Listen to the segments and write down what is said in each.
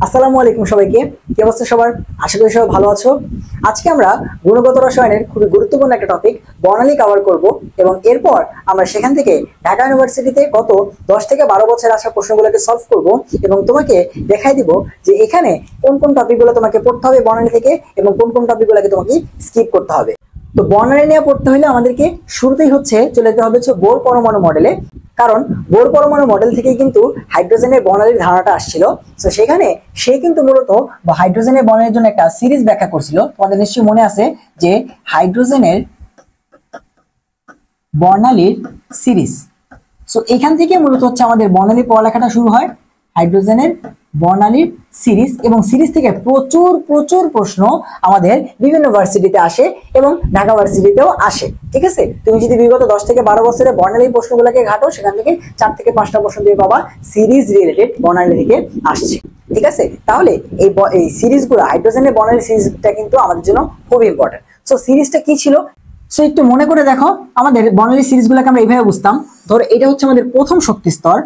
আসসালামু আলাইকুম সবাইকে। কি অবস্থা সবার? আশা করি সবাই ভালো আছো। আজকে আমরা গুণগত রসায়নের খুবই গুরুত্বপূর্ণ একটা টপিক বর্ণালী কভার করব এবং এরপর আমরা সেখান থেকে ঢাকা ইউনিভার্সিটিতে গত 10 থেকে 12 বছর আসা প্রশ্নগুলোকে সলভ করব এবং তোমাকে দেখাই দিব যে এখানে কোন কোন টপিকগুলো তোমাকে পড়তে হবে বর্ণালী থেকে এবং কোন কোন টপিকগুলোকে তোমাকে স্কিপ করতে হবে। তো বর্ণালী নিয়ে পড়তে হলে আমাদেরকে শুরুতেই চলে যেতে হবে বোর পরমাণু মডেলে। কারণ বোর পরমাণু মডেল থেকেই কিন্তু হাইড্রোজেনের বর্ণালীর ধারণাটা আসছিল। তো সেখানে সে কিন্তু মূলত হাইড্রোজেনের বর্ণালীর জন্য একটা সিরিজ ব্যাখ্যা করছিল। তোমাদের নিশ্চয়ই মনে আছে যে হাইড্রোজেনের বর্ণালীর সিরিজ। সো এখান থেকে মূলত আমাদের বর্ণালীর পড়ালেখাটা শুরু হয়, হাইড্রোজেনের বর্ণালীর সিরিজ। এবং সিরিজ থেকে প্রচুর প্রচুর প্রশ্ন আমাদের বিভিন্ন ভার্সিটিতে আসে এবং ঢাকা ভার্সিটিতেও আসে। ঠিক আছে, তুমি যদি বিগত 10 থেকে 12 বছরের বর্ণালীর প্রশ্নগুলোকে ঘাটো, সেখান থেকে 4 থেকে 5টা প্রশ্ন দিয়ে পাবা সিরিজ রিলেটেড বর্ণালী থেকে আসছে। ঠিক আছে, তাহলে এই সিরিজগুলো, হাইড্রোজেনের বর্ণালী সিরিজটা কিন্তু আমাদের জন্য খুব ইম্পর্টেন্ট। সো সিরিজটা কি ছিল সো একটু মনে করে দেখো। আমাদের বর্ণালী সিরিজগুলোকে আমরা এইভাবে বুঝতাম। ধরো এটা হচ্ছে আমাদের প্রথম শক্তি স্তর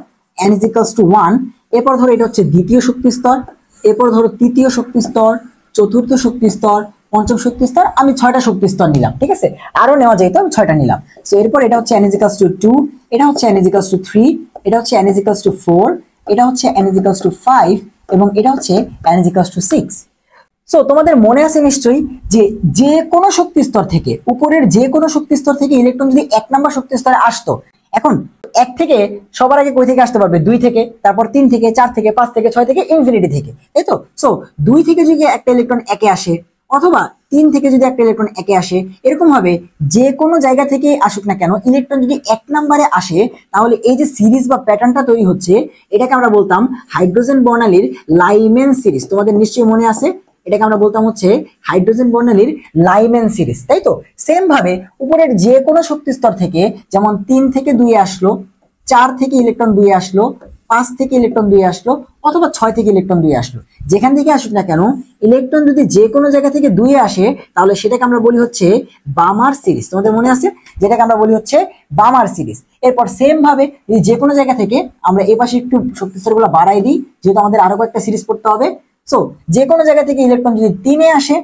n = 1, এরপর ধরো এটা হচ্ছে দ্বিতীয় শক্তি স্তর, এরপর ধরো তৃতীয় শক্তি স্তর, চতুর্থ শক্তি স্তর, পঞ্চম শক্তি স্তর। আমি 6টা শক্তি স্তর নিলাম। ঠিক আছে, আরো নেওয়া যেত, আমি 6টা নিলাম। সো এরপর এটা হচ্ছে n = 2, এটা হচ্ছে n = 3, এটা হচ্ছে n = 4, এটা হচ্ছে n = 5 এবং এটা হচ্ছে n = 6। সো তোমাদের মনে আছে নিশ্চয়ই যে যে কোনো শক্তি স্তর থেকে, উপরের যে কোনো শক্তি স্তর থেকে ইলেকট্রন যদি 1 নম্বর শক্তি স্তরে আসতো, এখন 1 থেকে সবার আগে কই থেকে আসতে পারবে? 2 থেকে, তারপর 3 থেকে, 4 থেকে, 5 থেকে, 6 থেকে, ইনফিনিটি থেকে, তাই তো? সো 2 থেকে যদি একটা ইলেকট্রন একে আসে অথবা 3 থেকে যদি একটা ইলেকট্রন একে আসে, এরকম ভাবে যে কোনো জায়গা থেকে আসুক না কেন, ইলেকট্রন যদি 1 নম্বরে আসে, তাহলে এই যে সিরিজ বা প্যাটার্নটা তৈরি হচ্ছে, এটাকে আমরা বলতাম হাইড্রোজেন বর্ণালীর লাইমেন সিরিজ। তোমাদের নিশ্চয়ই মনে আছে, এটাকে আমরা বলতাম হাইড্রোজেন বর্ণালীর লাইমেন সিরিজ, তাই তো? সেম ভাবে উপরের যে কোনো শক্তি স্তর থেকে, যেমন 3 থেকে 2 আসলো, 4 থেকে ইলেকট্রন 2 আসলো, 5 থেকে ইলেকট্রন 2 আসলো, অথবা 6 থেকে ইলেকট্রন 2 আসলো, যেখান থেকে আসুক না কেন, ইলেকট্রন যদি যে কোনো জায়গা থেকে 2 আসে, তাহলে সেটাকে আমরা বলি বামার সিরিজ। তোমাদের মনে আছে, যেটাকে আমরা বলি বামার সিরিজ। এরপর সেম ভাবে যে কোনো জায়গা থেকে আমরা এই পাশে একটু শক্তি স্তরগুলো বাড়াই দিই, যেহেতু আমাদের আরো কয়েকটা সিরিজ পড়তে হবে। সো যে কোনো জায়গা থেকে ইলেকট্রন যদি 3 আসে,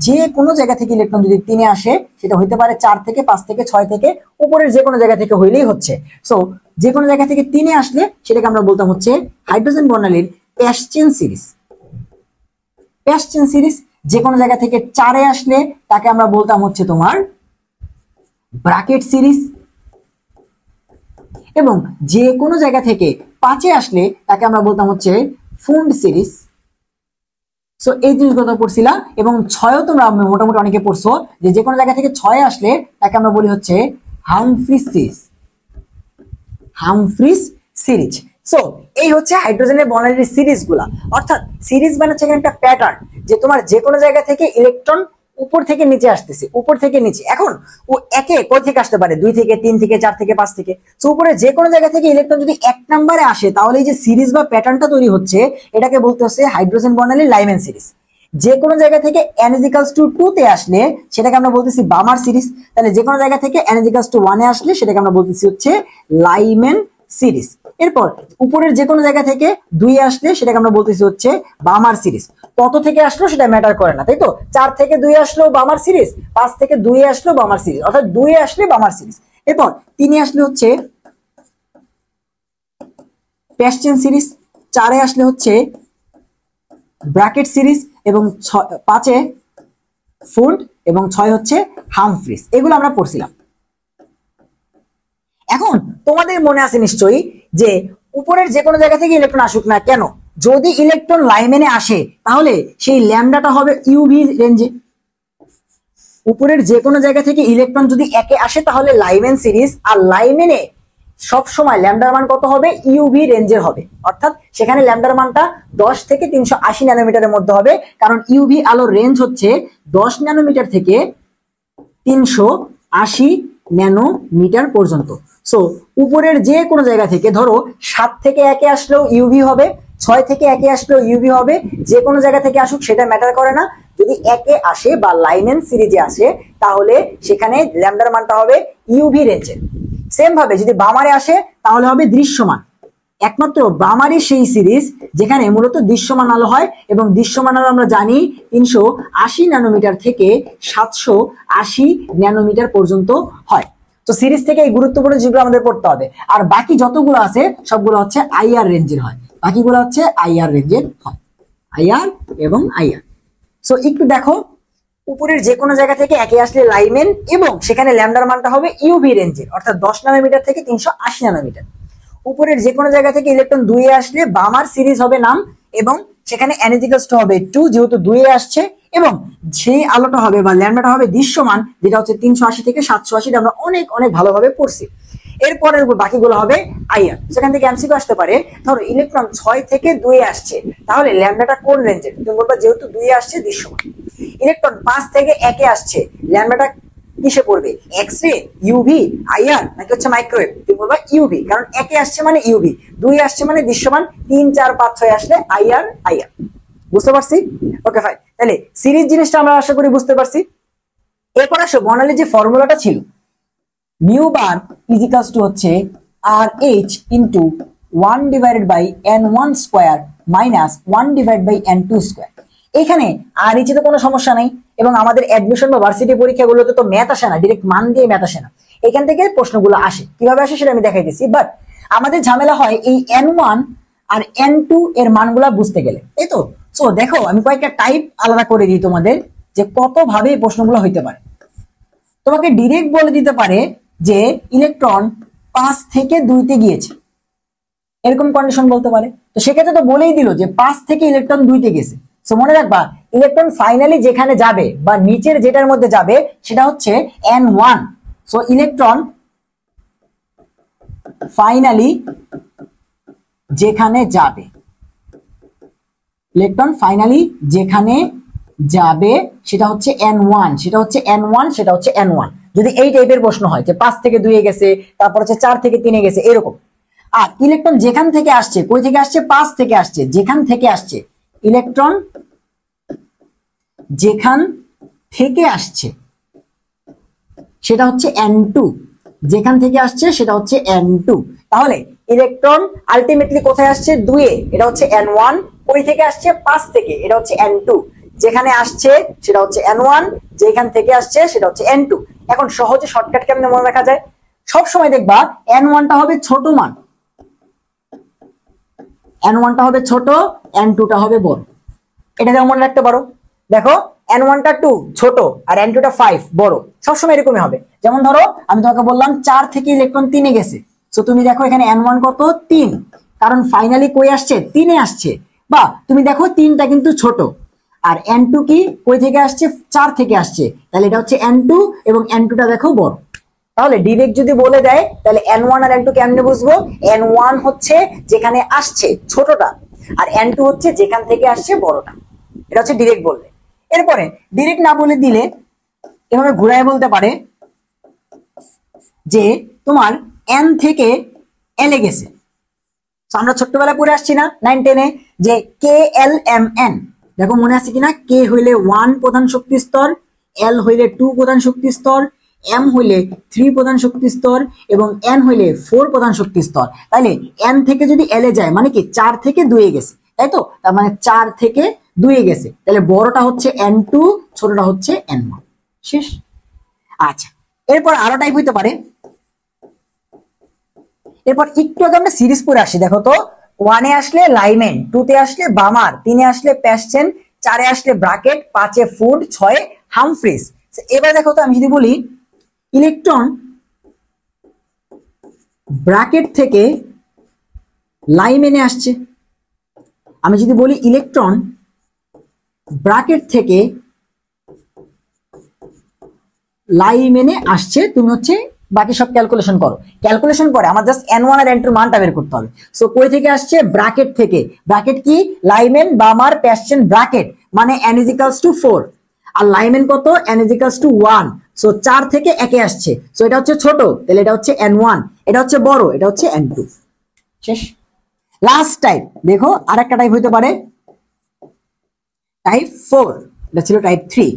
যে কোনো জায়গা থেকে ইলেকট্রন যদি 3 আসে, সেটা হইতে পারে 4 থেকে, 5 থেকে, 6 থেকে, উপরের যে কোনো জায়গা থেকে হইলেই হচ্ছে। সো যে কোনো জায়গা থেকে 3 আসলে সেটাকে আমরা বলতাম হাইড্রোজেন বর্ণালীর প্যাসচেন সিরিজ। প্যাসচেন সিরিজ। যে কোনো জায়গা থেকে 4 আসলে তাকে আমরা বলতাম তোমার ব্র্যাকেট সিরিজ। এবং যে কোনো জায়গা থেকে 5 আসলে তাকে আমরা বলতাম ফুন্ড সিরিজ। সো এই জিনিসগুলো পড়ছিলাম। এবং 6ও তোমরা মোটামুটি অনেকে পড়ছো, যে কোনো জায়গা থেকে 6 আসলে তাকে আমরা বলি Humphreys series. Humphreys series. So এই হাইড্রোজেনের বর্ণালীর সিরিজগুলা। অর্থাৎ সিরিজ মানে একটা প্যাটার্ন, যে তোমার যে কোনো জায়গা থেকে ইলেকট্রন উপর থেকে নিচে আসতেছে, উপর থেকে নিচে। এখন ও একে কই থেকে আসতে পারে? 2 থেকে, 3 থেকে, 4 থেকে, 5 থেকে। সো উপরে যে কোনো জায়গা থেকে ইলেকট্রন যদি 1 নম্বরে আসে, তাহলে এই যে সিরিজ বা প্যাটার্নটা তৈরি হচ্ছে, এটাকে বলতে হাইড্রোজেন বর্ণালীর লাইমেন সিরিজ। যে কোনো জায়গা থেকে n = 2 তে আসলে সেটাকে আমরা বলতেছি বামার সিরিজ। তাহলে যে কোনো জায়গা থেকে n = 1 এ আসলে সেটাকে আমরা বলতেছি লাইমেন সিরিজ। এরপর উপরের যে কোনো জায়গা থেকে 2 আসলে সেটাকে আমরা বলতেছি বামার সিরিজ। কত থেকে আসলো সেটা ম্যাটার করে না, তাই তো? 4 থেকে 2 আসলো বামার সিরিজ, 5 থেকে 2 আসলো বামার সিরিজ, অর্থাৎ 2 আসলে বামার সিরিজ। এরপর 3 আসলে প্যাসচেন সিরিজ, 4 আসলে ব্র্যাকেট সিরিজ, এবং 5 ফুন্ড, এবং 6 হামফ্রিস। এগুলো আমরা পড়ছিলাম। এখন তোমাদের মনে আছে নিশ্চয়ই যে উপরের যে কোনো জায়গা থেকে ইলেকট্রন আসুক না কেন, যদি ইলেকট্রন লাইমেনে আসে, তাহলে সেই ল্যামডাটা হবে ইউভি রেঞ্জে। উপরের যে কোনো জায়গা থেকে ইলেকট্রন যদি একে আসে, তাহলে লাইমেন সিরিজ। আর লাইমেনে সব সময় ল্যামডার মান কত হবে? ইউভি রেঞ্জের হবে। অর্থাৎ সেখানে ল্যামডার মানটা 10 থেকে 380 ন্যানোমিটারের মধ্যে হবে, কারণ ইউভি আলোর রেঞ্জ 10 ন্যানোমিটার থেকে 380 ন্যানোমিটার পর্যন্ত। সো উপরের যে কোনো জায়গা থেকে, ধরো 7 থেকে একে আসলেও ইউভি হবে, 6 থেকে একে আসলেও ইউভি হবে। যে কোনো জায়গা থেকে আসুক সেটা ম্যাটার করে না, যদি একে আসে বা লাইমেন সিরিজে আসে, তাহলে সেখানে ল্যামডার মানটা হবে ইউভি রেঞ্জের। সেম ভাবে যদি বামারে আসে, তাহলে হবে দৃশ্যমান। একমাত্র বামারই সেই সিরিজ যেখানে মূলত দৃশ্যমান আলো হয়, এবং দৃশ্যমান আলো আমরা জানি 380 ন্যানোমিটার থেকে 780 ন্যানোমিটার পর্যন্ত হয়। তো সিরিজ থেকে এই গুরুত্বপূর্ণ যেগুলো আমাদের পড়তে হবে, আর বাকি যতগুলো আছে সবগুলো হচ্ছে আইআর রেঞ্জের হয়, বাকিগুলো হচ্ছে আইআর রেঞ্জের হয়, আইআর এবং আইআর। সো একটু দেখো, উপরের যে কোনো জায়গা থেকে একে আসলে লাইমেন, এবং সেখানে ল্যামডার মানটা হবে ইউভি রেঞ্জের, অর্থাৎ 10 ন্যানোমিটার থেকে 380 ন্যানোমিটার। উপরের যে কোনো জায়গা থেকে ইলেকট্রন 2 এ আসলে বামার সিরিজ হবে নাম, এবং সেখানে n = হবে 2, যেহেতু 2 এ আসছে, এবং সেই আলোটা হবে বা ল্যামডাটা হবে দৃশ্যমান, যেটা হচ্ছে 380 থেকে 780, আমরা অনেক অনেক ভালোভাবে পড়ছি। এরপরের বাকিগুলো হবে আইআর। সেখান থেকে এমসিকিউ আসতে পারে, ধরো ইলেকট্রন 6 থেকে 2 এ আসছে, তাহলে ল্যামডাটা কোন রেঞ্জের? তুমি বলবা যেহেতু 2 এ আসছে দৃশ্যমান। ইলেকট্রন 5 থেকে 1 এ আসছে, ল্যামডাটা কিসে পড়বে? এক্স রে, ইউভি, আইআর নাকি হচ্ছে মাইক্রোওয়েভ? তুমি বলবা ইউভি, কারণ 1 এ আসছে মানে ইউভি, 2 এ আসছে মানে দৃশ্যমান, 3, 4, 5, 6 আসলে আইআর আইআর। বুঝতে পারছি? Okay fine. তাহলে সিরিজ জিনিসটা আমরা আশা করি বুঝতে পারছি। এরপর আসো বর্ণালীর যে ফর্মুলাটা ছিল, mu bar is equals to হচ্ছে R H into 1 divided by n1 square minus 1 divide by n2 square. এখানে আর এইচে তো কোনো সমস্যা নাই, এবং আমাদের অ্যাডমিশন বা ভার্সিটি পরীক্ষাগুলোতে তো ম্যাথ আসে না, ডাইরেক্ট মান দিয়ে ম্যাথ আসে না। এখান থেকে প্রশ্নগুলো আসে, কিভাবে আসে সেটা আমি দেখাইতেছি। বাট আমাদের ঝামেলা হয় এই n1 আর n2 এর মানগুলা বুঝতে গেলে, তাই তো? সো দেখো, আমি কয়েকটা টাইপ আলাদা করে দিই তোমাদের, যে কত ভাবে এই প্রশ্নগুলো হইতে পারে। তোমাকে ডিরেক্ট বলে দিতে পারে যে ইলেকট্রন 5 থেকে 2 তে গিয়েছে, এরকম কন্ডিশন বলতে পারে। তো সেক্ষেত্রে তো বলেই দিল যে 5 থেকে ইলেকট্রন 2 তে গেছে। সো মনে রাখবা, ইলেকট্রন ফাইনালি যেখানে যাবে বা নিচের যেটার মধ্যে যাবে সেটা হচ্ছে n1। সো ইলেকট্রন ফাইনালি যেখানে যাবে, ইলেকট্রন ফাইনালি যেখানে যাবে সেটা হচ্ছে n1, সেটা হচ্ছে n1, সেটা হচ্ছে n1। যদি এই টাইপের প্রশ্ন হয় যে 5 থেকে 2 এ গেছে, তারপর হচ্ছে 4 থেকে 3 এ গেছে, এরকম। আর ইলেকট্রন যেখান থেকে আসছে, কই থেকে আসছে? 5 থেকে আসছে, যেখান থেকে আসছে, ইলেকট্রন যেখান থেকে আসছে সেটা হচ্ছে n2, যেখান থেকে আসছে সেটা হচ্ছে n2। তাহলে ইলেকট্রন আলটিমেটলি কোথায় আসছে? 2 এ, এটা হচ্ছে n1। কই থেকে আসছে? 5 থেকে, এটা হচ্ছে n2। যেখানে আসছে সেটা হচ্ছে n1, যেখান থেকে আসছে সেটা হচ্ছে n2। এখন সহজে শর্টকাট কেমনে মনে রাখা যায়? সব সময় দেখবা n1টা হবে ছোট মান, n1টা হবে ছোট, n2টা হবে বড়। এটা যেমন মনে রাখতে পারো, দেখো n1টা 2 ছোট আর n2টা 5 বড়, সবসময় এরকমই হবে। যেমন ধরো আমি তোমাকে বললাম 4 থেকে ইলেকট্রন 3 এ গেছে, সো তুমি দেখো এখানে n1 কত? 3, কারণ ফাইনালি কই আসছে? 3 এ আসছে। বা তুমি দেখো 3টা কিন্তু ছোট, আর n2 কি? কই থেকে আসছে? 4 থেকে আসছে, তাহলে এটা হচ্ছে n2, এবং n2টা দেখো বড়। তাহলে ডিরেক্ট যদি বলে দেয়, তাহলে n1 আর n2 কেমনে বুঝবো? n1 হচ্ছে যেখানে আসছে ছোটটা, আর n2 হচ্ছে যেখান থেকে আসছে বড়টা। এটা হচ্ছে ডিরেক্ট বললে। এরপরে ডিরেক্ট না বলে দিলে এভাবে ঘুরায় বলতে পারে যে তোমার n থেকে l এ গেছে। আমরা ছোট্টবেলায় পড়ে আসছি না 9, 10 এ, যে KLMN। দেখো মনে আছে কিনা? K হইলে 1 প্রধান শক্তি স্তর, L হইলে 2 প্রধান শক্তি স্তর, M হইলে 3 প্রধান শক্তি স্তর, এবং N হইলে 4 প্রধান শক্তি স্তর। তাইলে N থেকে যদি L এ যায় মানে কি 4 থেকে 2 এ গেছে, তাই তো? তার মানে 4 থেকে 2 এ গেছে, তাহলে বড়টা হচ্ছে n2, ছোটটা হচ্ছে n1। শেষ। আচ্ছা, এরপর আরো টাইপ হইতে পারে। এরপর একটু আগে আমরা সিরিজ পড়ে আসি। দেখো তো, 1 এ আসলে লাইমেন, 2 তে আসলে বামার, 3 এ আসলে প্যাসচেন, 4 এ আসলে ব্রাকেট, 5 এ ফুড, 6 এ হামফ্রিজ। এবার দেখো তো, আমি যদি বলি ইলেকট্রন ব্রাকেট থেকে লাইমেনে আসছে, আমি যদি বলি ইলেকট্রন ব্রাকেট থেকে লাইমেনে আসছে, তুমি হচ্ছে বাকি সব ক্যালকুলেশন করো। ক্যালকুলেশন করে আমার জাস্ট n1 আর n2 এর মানটা বের করতে হবে। সো কই থেকে আসছে? ব্র্যাকেট থেকে। ব্র্যাকেট কি? লাইমেন, বামার, প্যাসচেন, ব্র্যাকেট, মানে n = 4, আর লাইমেন কত? n = 1। সো 4 থেকে 1 এ আসছে, সো এটা হচ্ছে ছোট, তাহলে এটা হচ্ছে n1, এটা হচ্ছে বড়, এটা হচ্ছে n2। শেষ। লাস্ট টাইপ দেখো, আরেকটা টাইপ হইতে পারে টাইপ 4, এটা ছিল টাইপ 3।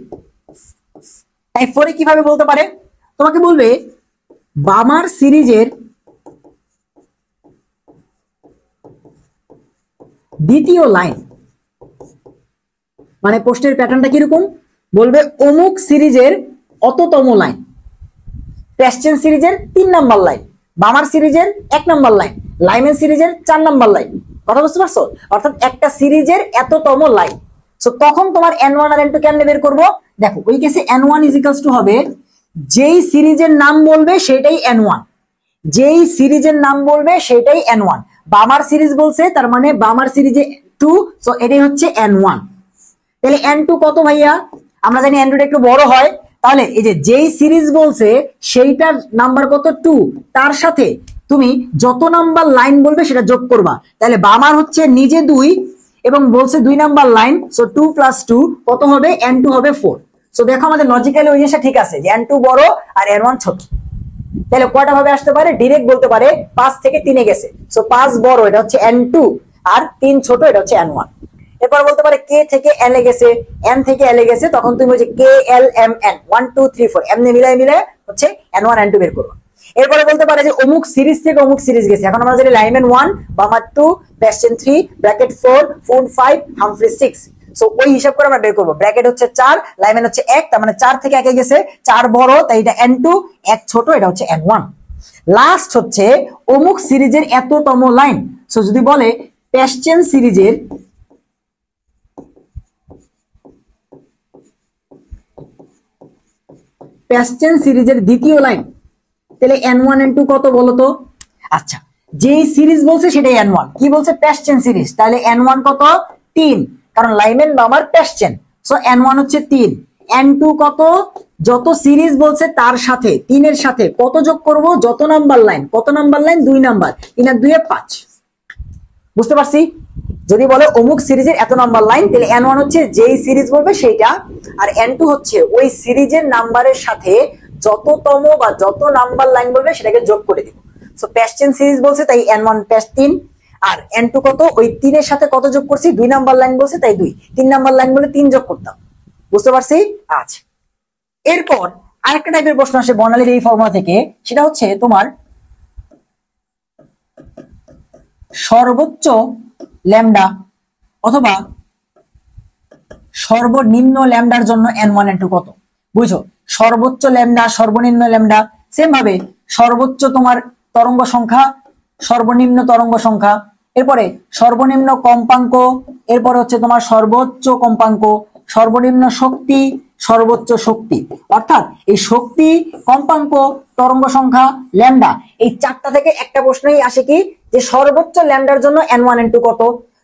টাইপ 4 এ কিভাবে বলতে পারে? তোমাকে বলবে বামার সিরিজের দ্বিতীয় লাইন, মানে প্রশ্নের প্যাটার্নটা কিরকম বলবে, অমুক সিরিজের অততম লাইন, প্যাশ্চেন সিরিজের 3 নাম্বার লাইন, বামার সিরিজের 1 নাম্বার লাইন, লাইমেন সিরিজের 4 নাম্বার লাইন। কথা বুঝতে পারছো? অর্থাৎ একটা সিরিজের এততম লাইন। সো তখন তোমার n1 আর n2 কেমনে বের করবো? দেখো ওই কেসে n1 হবে যেই সিরিজের নাম বলবে সেটাই n1, যেই সিরিজের নাম বলবে সেটাই n1। বামার সিরিজ বলছে তার মানে বামার সিরিজে 2, সো এটাই হচ্ছে n1। তাহলে n2 কত ভাইয়া? আমরা জানি n2 একটু বড় হয়, তাহলে এই যে যেই সিরিজ বলছে সেইটার নাম্বার কত 2, তার সাথে তুমি যত নাম্বার লাইন বলবে সেটা যোগ করবা। তাহলে বামার হচ্ছে নিজে 2 এবং বলছে 2 নাম্বার লাইন, সো 2 + 2 কত হবে? n2 হবে 4। সো দেখো আমাদের লজিক্যালি ওই জিনিসটা ঠিক আছে যে n2 বড় আর n1 ছোট। তাহলে কয়টা ভাবে আসতে পারে? ডাইরেক্ট বলতে পারে 5 থেকে 3 এ গেছে, সো 5 বড় এটা হচ্ছে n2 আর 3 ছোট এটা হচ্ছে n1। এরপর বলতে পারে কে থেকে এল এ গেছে, এন থেকে এল এ গেছে, তখন তুমি বলছে কে এল এম এন 1 2 3 4 এমনি মিলাই মিলাই হচ্ছে n1 n2 বের করবে। এরপরে বলতে পারে যে অমুক সিরিজ থেকে অমুক সিরিজ গেছে, এখন আমরা জানি লাইমেন 1, বামার 2, প্যাশ্চেন 3, ব্র্যাকেট 4, ফুন 5, হামফ্রি 6। সো ওই হিসাব করে আমরা বের করব। ব্র্যাকেট হচ্ছে 4, লাইমেন হচ্ছে 1, তার মানে 4 থেকে 1 এ গেছে, 4 বড় তাই এটা n2, 1 ছোট এটা হচ্ছে n1। লাস্ট হচ্ছে অমুক সিরিজের এততম লাইন। সো যদি বলে প্যাশ্চেন সিরিজের প্যাশ্চেন সিরিজের দ্বিতীয় লাইন, তাহলে n1 n2 কত বলতো? আচ্ছা, যেই সিরিজ বলছে সেটাই n1, কি বলছে? প্যাশ্চেন সিরিজ, তাহলে n1 কত? 3, কারণ লাইমেন বা আমার প্যাশ্চেন, সো n1 হচ্ছে 3। n2 কত? যত সিরিজ বলছে তার সাথে 3 এর সাথে কত যোগ করব? যত নাম্বার লাইন, কত নাম্বার লাইন? 2 নাম্বার, 3 আর 2 এ 5। বুঝতে পারছি? যদি বলে অমুক সিরিজের এত নাম্বার লাইন, তাহলে n1 হচ্ছে যেই সিরিজ বলবে সেইটা, আর n2 হচ্ছে ওই সিরিজের নাম্বারের সাথে যততম বা যত নাম্বার লাইন বলবে সেটাকে যোগ করে দিব। সো প্যাশ্চেন সিরিজ বলছে তাই n1 প্যাশ্চেন, আর n2 কত? ওই 3 এর সাথে কত যোগ করছি? 2 নাম্বার লাইন বলছে তাই 2, 3 নাম্বার লাইন বলে 3 যোগ করতাম। বুঝতে পারছি? আচ্ছা, এরপর আরেকটা টাইপের প্রশ্ন আসে বর্ণালীর এই ফর্মুলা থেকে, সেটা হচ্ছে তোমার সর্বোচ্চ ল্যামডা অথবা সর্বনিম্ন ল্যামডার জন্য n1 n2 কত? বুঝছো? সর্বোচ্চ ল্যামডা, সর্বনিম্ন ল্যামডা, সেম ভাবে সর্বোচ্চ তোমার তরঙ্গ সংখ্যা, সর্বনিম্ন তরঙ্গ সংখ্যা, এরপরে সর্বনিম্ন কম্পাঙ্ক, এরপরে হচ্ছে তোমার সর্বোচ্চ কম্পাঙ্ক, সর্বনিম্ন শক্তি, সর্বোচ্চ শক্তি। অর্থাৎ এই শক্তি, কম্পাঙ্ক, তরঙ্গ সংখ্যা, ল্যামডা, এই 4টা থেকে একটা প্রশ্নই আসে কি, যে সর্বোচ্চ ল্যামডার জন্য n1 n2 কত,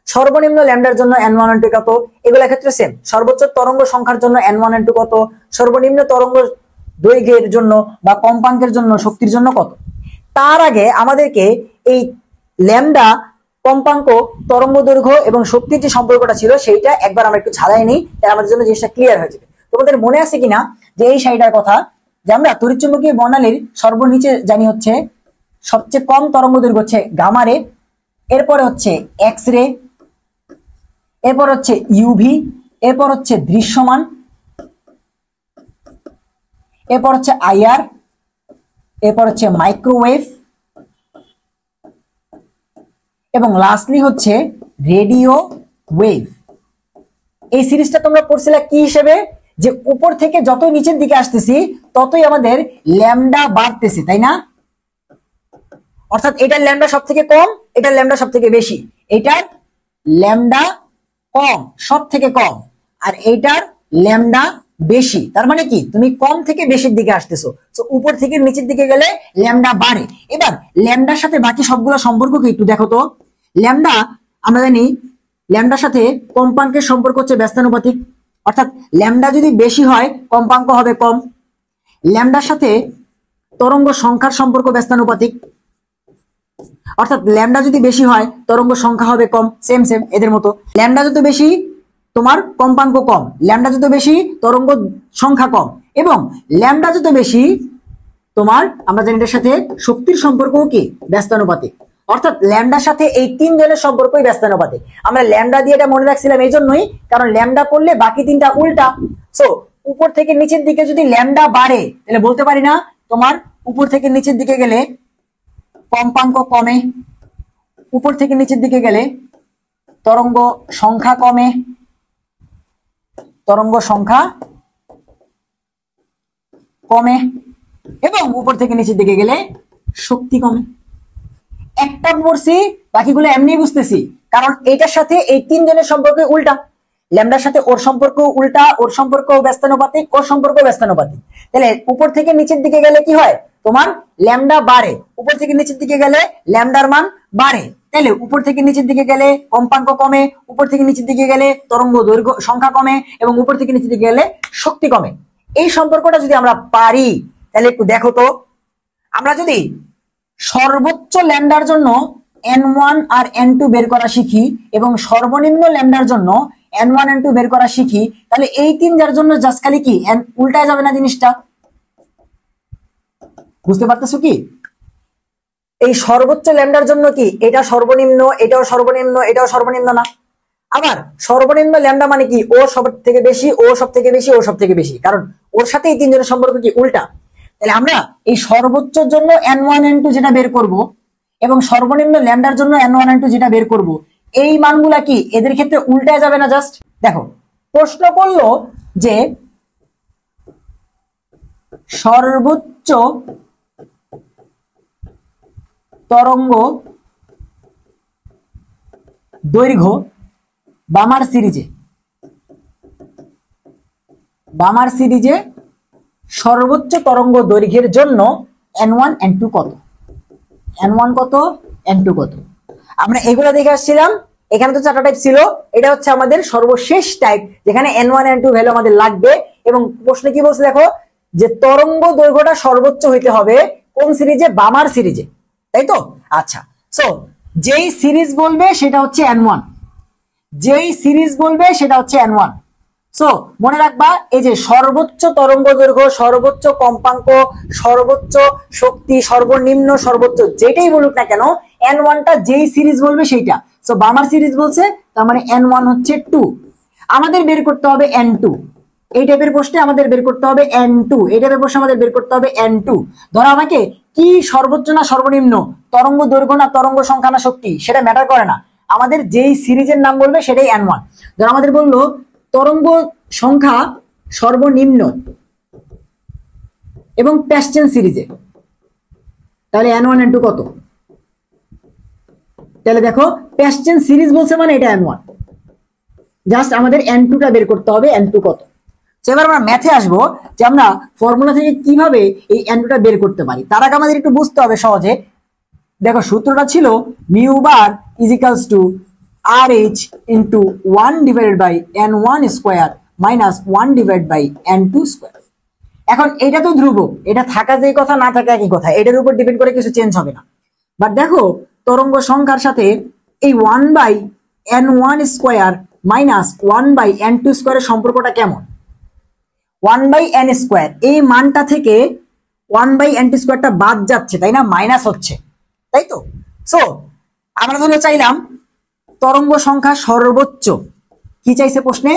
সর্বনিম্ন ল্যামডার জন্য n1 n2 কত। এগুলো ক্ষেত্রে সেম, সর্বোচ্চ তরঙ্গ সংখ্যার জন্য n1 n2 কত, সর্বনিম্ন তরঙ্গ দৈর্ঘ্যের জন্য বা কম্পাঙ্কের জন্য, শক্তির জন্য কত। তার আগে আমাদেরকে এই ল্যামডা, কম্পাঙ্ক, তরঙ্গ দৈর্ঘ্য এবং শক্তির যে সম্পর্কটা ছিল সেইটা একবার আমরা একটু ঝালাই নিই, তাহলে আমাদের জন্য জিনিসটা ক্লিয়ার হয়ে যাবে। তোমাদের মনে আছে কিনা যে এই সাইডার কথা, যে আমরা তড়িৎচুম্বকীয় বর্ণালীর সর্বনিচে জানি হচ্ছে সবচেয়ে কম তরঙ্গ দৈর্ঘ্য হচ্ছে গামা রে, এরপরে হচ্ছে এক্স রে, এরপর হচ্ছে ইউভি, এরপর হচ্ছে দৃশ্যমান, এরপর হচ্ছে আইআর, এরপর হচ্ছে মাইক্রোওয়েভ, এবং লাস্টলি হচ্ছে রেডিও ওয়েভ। এই সিরিজটা তোমরা পড়ছিলে কি হিসেবে, যে উপর থেকে যত নিচের দিকে আসতেছি ততই আমাদের ল্যামডা বাড়তেছে, তাই না? অর্থাৎ এটার ল্যামডা সব থেকে কম, এটার ল্যামডা সব থেকে বেশি, এটার ল্যামডা কম, সব থেকে কম, আর এইটার ল্যামডা বেশি। তার মানে কি, তুমি কম থেকে বেশির দিকে আসতেছো, তো উপর থেকে নিচের দিকে গেলে ল্যামডা বাড়ে। এবার ল্যামডার সাথে বাকি সবগুলো সম্পর্ক কি একটু দেখো তো। ল্যামডা আমরা জানি ল্যামডার সাথে কম্পাঙ্কের সম্পর্ক হচ্ছে ব্যস্তানুপাতিক, অর্থাৎ ল্যামডা যদি বেশি হয় কম্পাঙ্ক হবে কম। ল্যামডার সাথে তরঙ্গ সংখ্যার সম্পর্ক ব্যস্তানুপাতিক, অর্থাৎ ল্যামডা যদি বেশি হয় তরঙ্গ সংখ্যা হবে কম, সেম সেম এদের মতো। ল্যামডা যত বেশি তোমার কম্পাঙ্ক কম, ল্যামডা যত বেশি তরঙ্গ সংখ্যা কম, এবং ল্যামডা যত বেশি তোমার আমরা জানি এটার সাথে শক্তির সম্পর্কও কি ব্যস্তানুপাতিক। অর্থাৎ ল্যামডার সাথে এই 3 জনের সম্পর্কই ব্যস্তানুপাতিক। আমরা ল্যামডা দিয়ে এটা মনে রাখছিলাম এই জন্যই, কারণ ল্যামডা পড়লে বাকি 3টা উল্টা। সো উপর থেকে নিচের দিকে যদি ল্যামডা বাড়ে তাহলে বলতে পারি না তোমার উপর থেকে নিচের দিকে গেলে কম্পাঙ্ক কমে, উপর থেকে নিচের দিকে গেলে তরঙ্গ সংখ্যা কমে, তরঙ্গ সংখ্যা কমে, এবং উপর থেকে নিচের দিকে গেলে শক্তি কমে। একটা পড়ছি, বাকিগুলো এমনি বুঝতেছি, কারণ এটার সাথে এই তিনজনের সম্পর্ক উল্টা। ল্যামডার সাথে ওর সম্পর্ক উল্টা, ওর সম্পর্ক ব্যস্তানুপাতিক, ওর সম্পর্ক ব্যস্তানুপাতিক। তাহলে উপর থেকে নিচের দিকে গেলে কি হয়, তোমার ল্যামডা বাড়ে, উপর থেকে নিচের দিকে গেলে ল্যামডার মান বাড়ে। তাহলে উপর থেকে নিচের দিকে গেলে কম্পাঙ্ক কমে, উপর থেকে নিচের দিকে গেলে তরঙ্গ দৈর্ঘ্য সংখ্যা কমে, এবং উপর থেকে নিচের দিকে গেলে শক্তি কমে। এই সম্পর্কটা যদি আমরা পারি, তাহলে একটু দেখো তো, আমরা যদি সর্বোচ্চ ল্যামডার জন্য n1 আর n2 বের করা শিখি এবং সর্বনিম্ন ল্যামডার জন্য n1 n2 বের করা শিখি, তাহলে এই তিনটার জন্য জাস্ট খালি কি উল্টায় যাবে না জিনিসটা? বুঝতে পারতেছো কি? এই সর্বোচ্চ ল্যামডার জন্য কি এটা সর্বনিম্ন, এটাও সর্বনিম্ন, এটাও সর্বনিম্ন না? আবার সর্বনিম্ন ল্যামডা মানে কি ও সব থেকে বেশি, ও সব থেকে বেশি, ও সব থেকে বেশি, কারণ ওর সাথে এই তিনজনের সম্পর্ক কি উল্টা। তাহলে আমরা এই সর্বোচ্চর জন্য n1 n2 যেটা বের করব এবং সর্বনিম্ন ল্যামডার জন্য n1 n2 যেটা বের করব, এই মানগুলা কি এদের ক্ষেত্রে উল্টায় যাবে না? জাস্ট দেখো, প্রশ্ন করলো যে সর্বোচ্চ তরঙ্গ দৈর্ঘ্য বামার সিরিজে সর্বোচ্চ তরঙ্গ দৈর্ঘ্যের জন্য n1 n2 কত, n1 কত, n2 কত। আমরা এগুলো দেখে আসছিলাম। এখানে তো 4টা টাইপ ছিল, এটা হচ্ছে আমাদের সর্বশেষ টাইপ যেখানে n1 n2 ভ্যালু আমাদের লাগবে। এবং প্রশ্নে কি বলছে দেখো, যে তরঙ্গ দৈর্ঘ্যটা সর্বোচ্চ হইতে হবে কোন সিরিজে? বামার সিরিজে, তাই তো? আচ্ছা, সো যেই সিরিজ বলবে সেটা হচ্ছে n1, যেই সিরিজ বলবে সেটা হচ্ছে n1। সো মনে রাখবা, এই যে সর্বোচ্চ তরঙ্গ দৈর্ঘ্য, সর্বোচ্চ কম্পাঙ্ক, সর্বোচ্চ শক্তি, সর্বনিম্ন, সর্বোচ্চ, যেটাই বলুক না কেন, n1টা যেই সিরিজ বলবে সেইটা। সো বামার সিরিজ বলছে, তার মানে n1 হচ্ছে 2। আমাদের বের করতে হবে n2। এই টাইপের প্রশ্নে আমাদের বের করতে হবে n2, এই টাইপের প্রশ্নে আমাদের বের করতে হবে n2। ধরো আমাকে কি সর্বোচ্চ না সর্বনিম্ন, তরঙ্গ দৈর্ঘ্য না তরঙ্গ সংখ্যা না শক্তি, সেটা ম্যাটার করে না, আমাদের যেই সিরিজের নাম বলবে সেটাই n1। ধরো আমাদের বললো তরঙ্গ সংখ্যা সর্বনিম্ন এবং প্যাসচেন সিরিজে, তাহলে n1 n2 কত? তাহলে দেখো, প্যাসচেন সিরিজ বলছে মানে এটা n1, জাস্ট আমাদের n2টা বের করতে হবে, n2 কত। এবার আমরা ম্যাথে আসবো যে আমরা ফর্মুলা থেকে কিভাবে এই n2টা বের করতে পারি। তার আগে আমাদের একটু বুঝতে হবে সহজে। দেখো, সূত্রটা ছিল mu bar is equals to RH into 1 divided by n1 square minus 1 divide by n2 square. এখন এটা তো ধ্রুবক, এটা থাকা যেই কথা না থাকা একই কথা, এটার উপর ডিপেন্ড করে কিছু চেঞ্জ হবে না। বাট দেখো, তরঙ্গ সংখ্যার সাথে এই 1 by n1 square minus 1 by n2 স্কোয়ারের সম্পর্কটা কেমন? 1 বাই n স্কোয়ার, এই মানটা থেকে 1 বাই n2 স্কোয়ারটা বাদ যাচ্ছে, তাই না? মাইনাস হচ্ছে, তাই তো? সো আমরা ধরে চাইলাম তরঙ্গ সংখ্যা সর্বোচ্চ, কি চাইছে প্রশ্নে?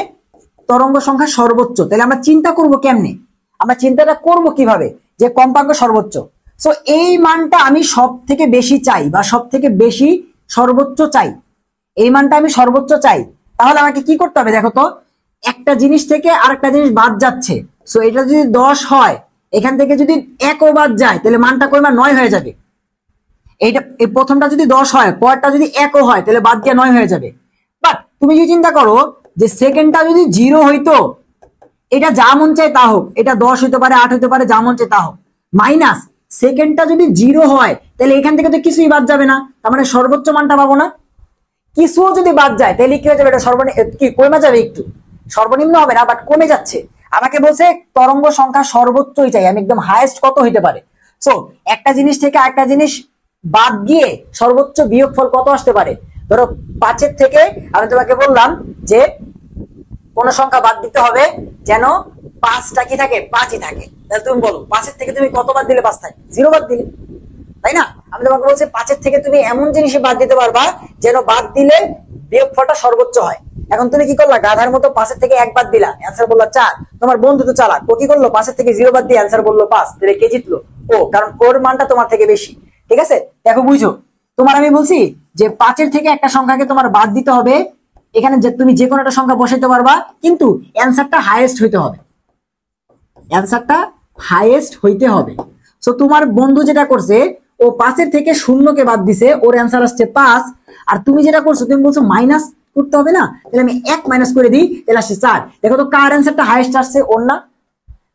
তরঙ্গ সংখ্যা সর্বোচ্চ। তাহলে আমরা চিন্তা করব কেমনে? আমরা চিন্তাটা করব কিভাবে, যে কম্পাঙ্ক সর্বোচ্চ। সো এই মানটা আমি সব থেকে বেশি চাই, বা সব থেকে বেশি সর্বোচ্চ চাই, এই মানটা আমি সর্বোচ্চ চাই। তাহলে আমাকে কি করতে হবে? দেখো তো, একটা জিনিস থেকে আরেকটা জিনিস বাদ যাচ্ছে। সো এটা যদি 10 হয়, এখান থেকে যদি 1ও বাদ যায়, তাহলে মানটা কই? 9 হয়ে যাবে। এইটা এই প্রথমটা যদি 10 হয়, পরেরটা যদি 1ও হয়, তাহলে বাদ দিয়ে 9 হয়ে যাবে। বাট তুমি যদি চিন্তা করো যে সেকেন্ডটা যদি 0 হইতো, এটা যা মন চায় তা হোক, এটা 10 হইতে পারে, 8 হইতে পারে, যা মন চায় তা হোক, মাইনাস সেকেন্ডটা যদি 0 হয়, তাহলে এখান থেকে তো কিছুই বাদ যাবে না, তার মানে সর্বোচ্চ মানটা পাবো না। কিছুও যদি বাদ যায়, তাহলে কি হয়ে যাবে? এটা কি কমে যাবে, একটু সর্বনিম্ন হবে না, বাট কমে যাচ্ছে। আমাকে বলছে তরঙ্গ সংখ্যা সর্বোচ্চই চাই, আমি একদম হাইয়েস্ট কত হইতে পারে। সো একটা জিনিস থেকে আরেকটা জিনিস বাদ গিয়ে সর্বোচ্চ বিয়োগফল কত আসতে পারে? ধরো 5-এর থেকে আমি তোমাকে বললাম যে কোন সংখ্যা বাদ দিতে হবে যেন 5টা কি থাকে? 5ই থাকে। তাহলে তুমি বলো 5-এর থেকে তুমি কত বাদ দিলে 5 থাকে? 0 বাদ দিলে, তাই না? আমি তোমাকে বলছি 5-এর থেকে তুমি এমন জিনিসই বাদ দিতে পারবা যেন বাদ দিলে বিয়োগফলটা সর্বোচ্চ হয়। এখন তুমি কি করলা? গাধার মতো 5-এর থেকে 1 বাদ দিলা, অ্যান্সার বললো 4। তোমার বন্ধু তো চালাক, ও কি করলো? 5-এর থেকে 0 বাদ দিয়ে অ্যান্সার বললো 5। তাহলে কে জিতলো? ও, কারণ ওর মানটা তোমার থেকে বেশি। ঠিক আছে, দেখো বুঝো, তোমার আমি বলছি যে 5-এর থেকে একটা সংখ্যাকে তোমার বাদ দিতে হবে এখানে যে তুমি যে কোনো একটা সংখ্যা বসাইতে পারবা, কিন্তু অ্যান্সারটা হাইয়েস্ট হইতে হবে, অ্যান্সারটা হাইয়েস্ট হইতে হবে। সো তোমার বন্ধু যেটা করছে, ও 5 থেকে 0কে বাদ দিছে, ওর অ্যান্সার আসছে 5। আর তুমি যেটা করছো, তুমি বলছো মাইনাস করতে হবে না, তাহলে আমি 1 মাইনাস করে দিই, তাহলে আসছে 4। দেখো তো কার অ্যান্সারটা হাইয়েস্ট আসছে, ওর না?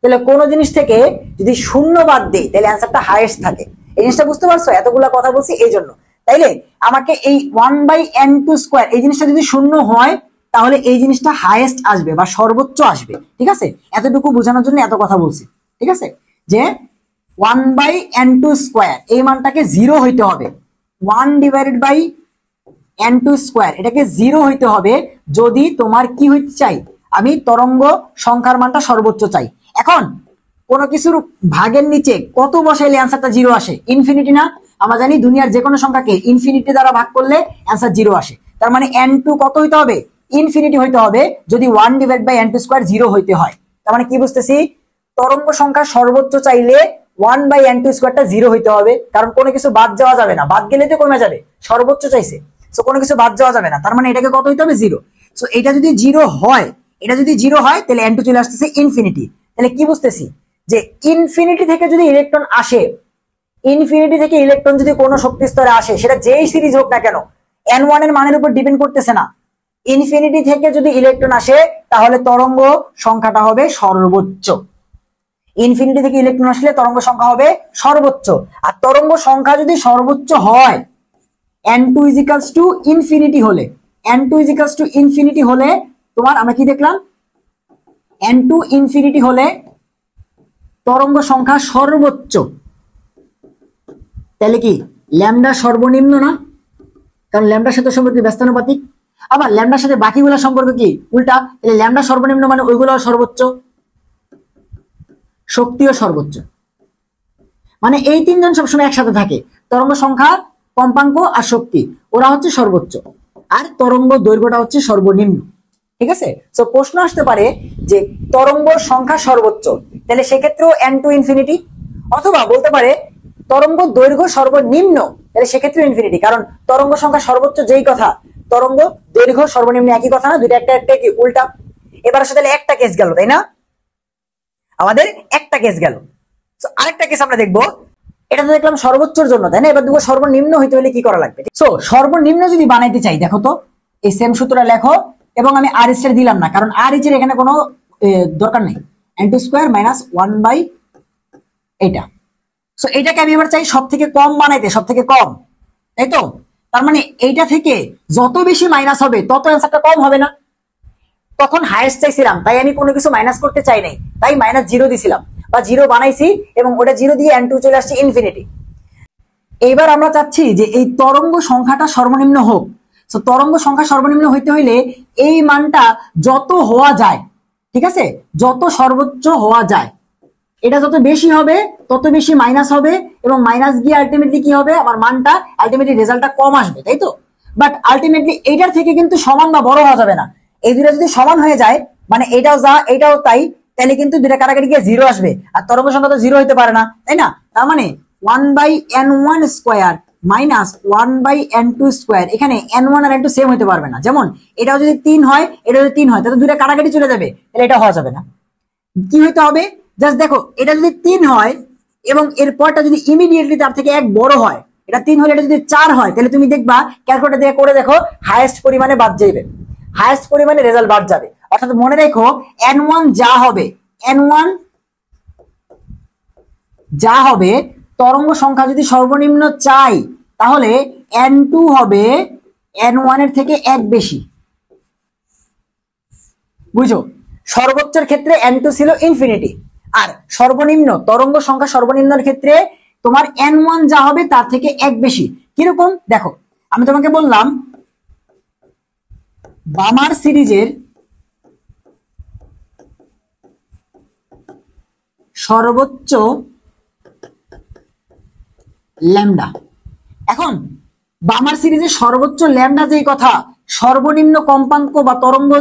তাহলে কোনো জিনিস থেকে যদি 0 বাদ দেই তাহলে অ্যান্সারটা হাইয়েস্ট থাকে। এই জিনিসটা বুঝতে পারছো? এতগুলা কথা বলছি এই জন্য। তাইলে আমাকে এই 1/n² এই জিনিসটা যদি 0 হয়, তাহলে এই জিনিসটা হাইয়েস্ট আসবে বা সর্বোচ্চ আসবে। ঠিক আছে, এতটুকু বোঝানোর জন্য এত কথা বলছি। ঠিক আছে, যে 1/n² এই মানটাকে 0 হইতে হবে, 1/n² এটাকে 0 হইতে হবে যদি তোমার কি হইতে চাই, আমি তরঙ্গ সংখ্যার মানটা সর্বোচ্চ চাই। এখন কোন কিছুর ভাগের নিচে কত বসাইলে অ্যান্সারটা 0 আসে? ইনফিনিটি না? আমরা জানি দুনিয়ার যে কোনো সংখ্যাকে ইনফিনিটি দ্বারা ভাগ করলে অ্যান্সার 0 আসে। তার মানে n2 কত হইতে হবে? ইনফিনিটি হইতে হবে যদি 1/n² 0 হইতে হয়। তার মানে কি বুঝতেছি? তরঙ্গ সংখ্যা সর্বোচ্চ চাইলে 1/n² 0 হইতে হবে, কারণ কোনো কিছু বাদ যাওয়া যাবে না, বাদ গেলে তো কমে যাবে। সর্বোচ্চ চাইছে, সো কোনো কিছু বাদ যাওয়া যাবে না, তার মানে এটাকে কত হইতে হবে? 0। সো এটা যদি 0 হয়, এটা যদি 0 হয়, তাহলে n2 চলে আসতেছে ইনফিনিটি। তাহলে কি বুঝতেছি? যে ইনফিনিটি থেকে যদি ইলেকট্রন আসে, ইনফিনিটি থেকে ইলেকট্রন যদি কোনো শক্তি স্তরে আসে, সেটা যেই সিরিজ হোক না কেন, n1 এর মানের উপর ডিপেন্ড করতেছে না। ইনফিনিটি থেকে যদি ইলেকট্রন আসে, তাহলে তরঙ্গ সংখ্যাটা হবে সর্বোচ্চ। ইনফিনিটি থেকে ইলেকট্রন আসলে তরঙ্গ সংখ্যা হবে সর্বোচ্চ। আর তরঙ্গ সংখ্যা যদি সর্বোচ্চ হয়, n2 = ইনফিনিটি হলে, n2 = ইনফিনিটি হলে তোমার আমরা কি দেখলাম? n2 ইনফিনিটি হলে তরঙ্গ সংখ্যা সর্বোচ্চ। তাহলে কি ল্যামডা সর্বনিম্ন না? কারণ ল্যামডার সাথে সম্পর্ক ব্যস্তানুপাতিক। আবার ল্যামডার সাথে বাকিগুলোর সম্পর্ক কি উল্টা, তাহলে ল্যামডা সর্বনিম্ন মানে ওইগুলো সর্বোচ্চ, শক্তিও সর্বোচ্চ। মানে এই তিনজন সবসময় একসাথে থাকে, তরঙ্গ সংখ্যা, কম্পাঙ্ক আর শক্তি, ওরা হচ্ছে সর্বোচ্চ, আর তরঙ্গ দৈর্ঘ্যটা হচ্ছে সর্বনিম্ন। ঠিক আছে, তো প্রশ্ন আসতে পারে যে তরঙ্গ সংখ্যা সর্বোচ্চ, তাহলে সেক্ষেত্রেও n2 ইনফিনিটি। অথবা বলতে পারে তরঙ্গ দৈর্ঘ্য সর্বনিম্ন, তাহলে সেক্ষেত্রে ইনফিনিটি, কারণ তরঙ্গ সংখ্যা সর্বোচ্চ যেই কথা, তরঙ্গ দৈর্ঘ্য সর্বনিম্ন একই কথা না? দুইটা একটা একটা কি উল্টা? এবার আসলে তাহলে একটা কেস গেল, তাই না? আমাদের একটা কেস গেল। আরেকটা কেস আমরা দেখবো, এটা তো দেখলাম সর্বোচ্চর জন্য, তাই না? এবার দেখবো সর্বনিম্ন হইতে হলে কি করা লাগবে। সো সর্বনিম্ন যদি বানাইতে চাই, দেখো তো এই সেম সূত্রটা লেখো, এবং আমি আর স্টার দিলাম না, কারণ আর এর এখানে কোনো দরকার নেই। n² - 1 এটা। সো এটাকে আমি এবার চাই সব থেকে কম বানাইতে, সব থেকে কম, তাই তো? তার মানে এইটা থেকে যত বেশি মাইনাস হবে তত অ্যান্সারটা কম হবে না? তখন হাইয়েস্ট চাইছিলাম, তাই আমি কোনো কিছু মাইনাস করতে চাই নাই, তাই -0 দিছিলাম বা 0 বানাইছি, এবং ওটা 0 দিয়ে n2 চলে আসছে ইনফিনিটি। এইবার আমরা চাচ্ছি যে এই তরঙ্গ সংখ্যাটা সর্বনিম্ন হোক। তো তরঙ্গ সংখ্যা সর্বনিম্ন হইতে হইলে এই মানটা যত হওয়া যায়, ঠিক আছে, যত সর্বোচ্চ হওয়া যায়, এটা যত বেশি হবে তত বেশি মাইনাস হবে, এবং মাইনাস গিয়ে আলটিমেটলি কি হবে, আমার মানটা আলটিমেটলি রেজাল্টটা কম আসবে, তাই তো? বাট আলটিমেটলি এইটার থেকে কিন্তু সমান বা বড় হওয়া যাবে না। এই দুটো যদি সমান হয়ে যায়, মানে এটাও যা এটাও তাই, তাহলে কিন্তু দুটা কাটাকাটি গিয়ে 0 আসবে, আর তরঙ্গ সংখ্যা তো 0 হইতে পারে না, তাই না? তার মানে 1/n1² - 1/n2², এখানে n1 আর n2 সেম হইতে পারবে না। যেমন এটাও যদি 3 হয়, এটা যদি 3 হয়, তাহলে দুটা কাটাকাটি চলে যাবে, তাহলে এটা হওয়া যাবে না। কি হইতে হবে? জাস্ট দেখো, এটা যদি 3 হয় এবং এর পরটা যদি ইমিডিয়েটলি তার থেকে 1 বড় হয়, এটা 3 হলে এটা যদি 4 হয়, তাহলে তুমি দেখবা ক্যালকুলেটর দিয়ে করে দেখো, হাইয়েস্ট পরিমাণে বাদ যাবে, হাইয়েস্ট পরিমাণে রেজাল্ট বাদ যাবে। অর্থাৎ মনে রেখো, n1 যা হবে, n1 যা হবে, তরঙ্গ সংখ্যা যদি সর্বনিম্ন চাই, তাহলে n2 হবে n1 এর থেকে 1 বেশি। বুঝো, সর্বোচ্চের ক্ষেত্রে n2 ছিল ইনফিনিটি, আর সর্বনিম্ন তরঙ্গ সংখ্যা সর্বনিম্নের ক্ষেত্রে তোমার n1 যা হবে তার থেকে 1 বেশি। কিরকম দেখো, আমি তোমাকে বললাম বামার সিরিজের সর্বোচ্চ ল্যামডা। এখন বামার সিরিজের সর্বোচ্চ ল্যামডা যেই কথা, সর্বনিম্ন কম্পাঙ্ক বা তরঙ্গ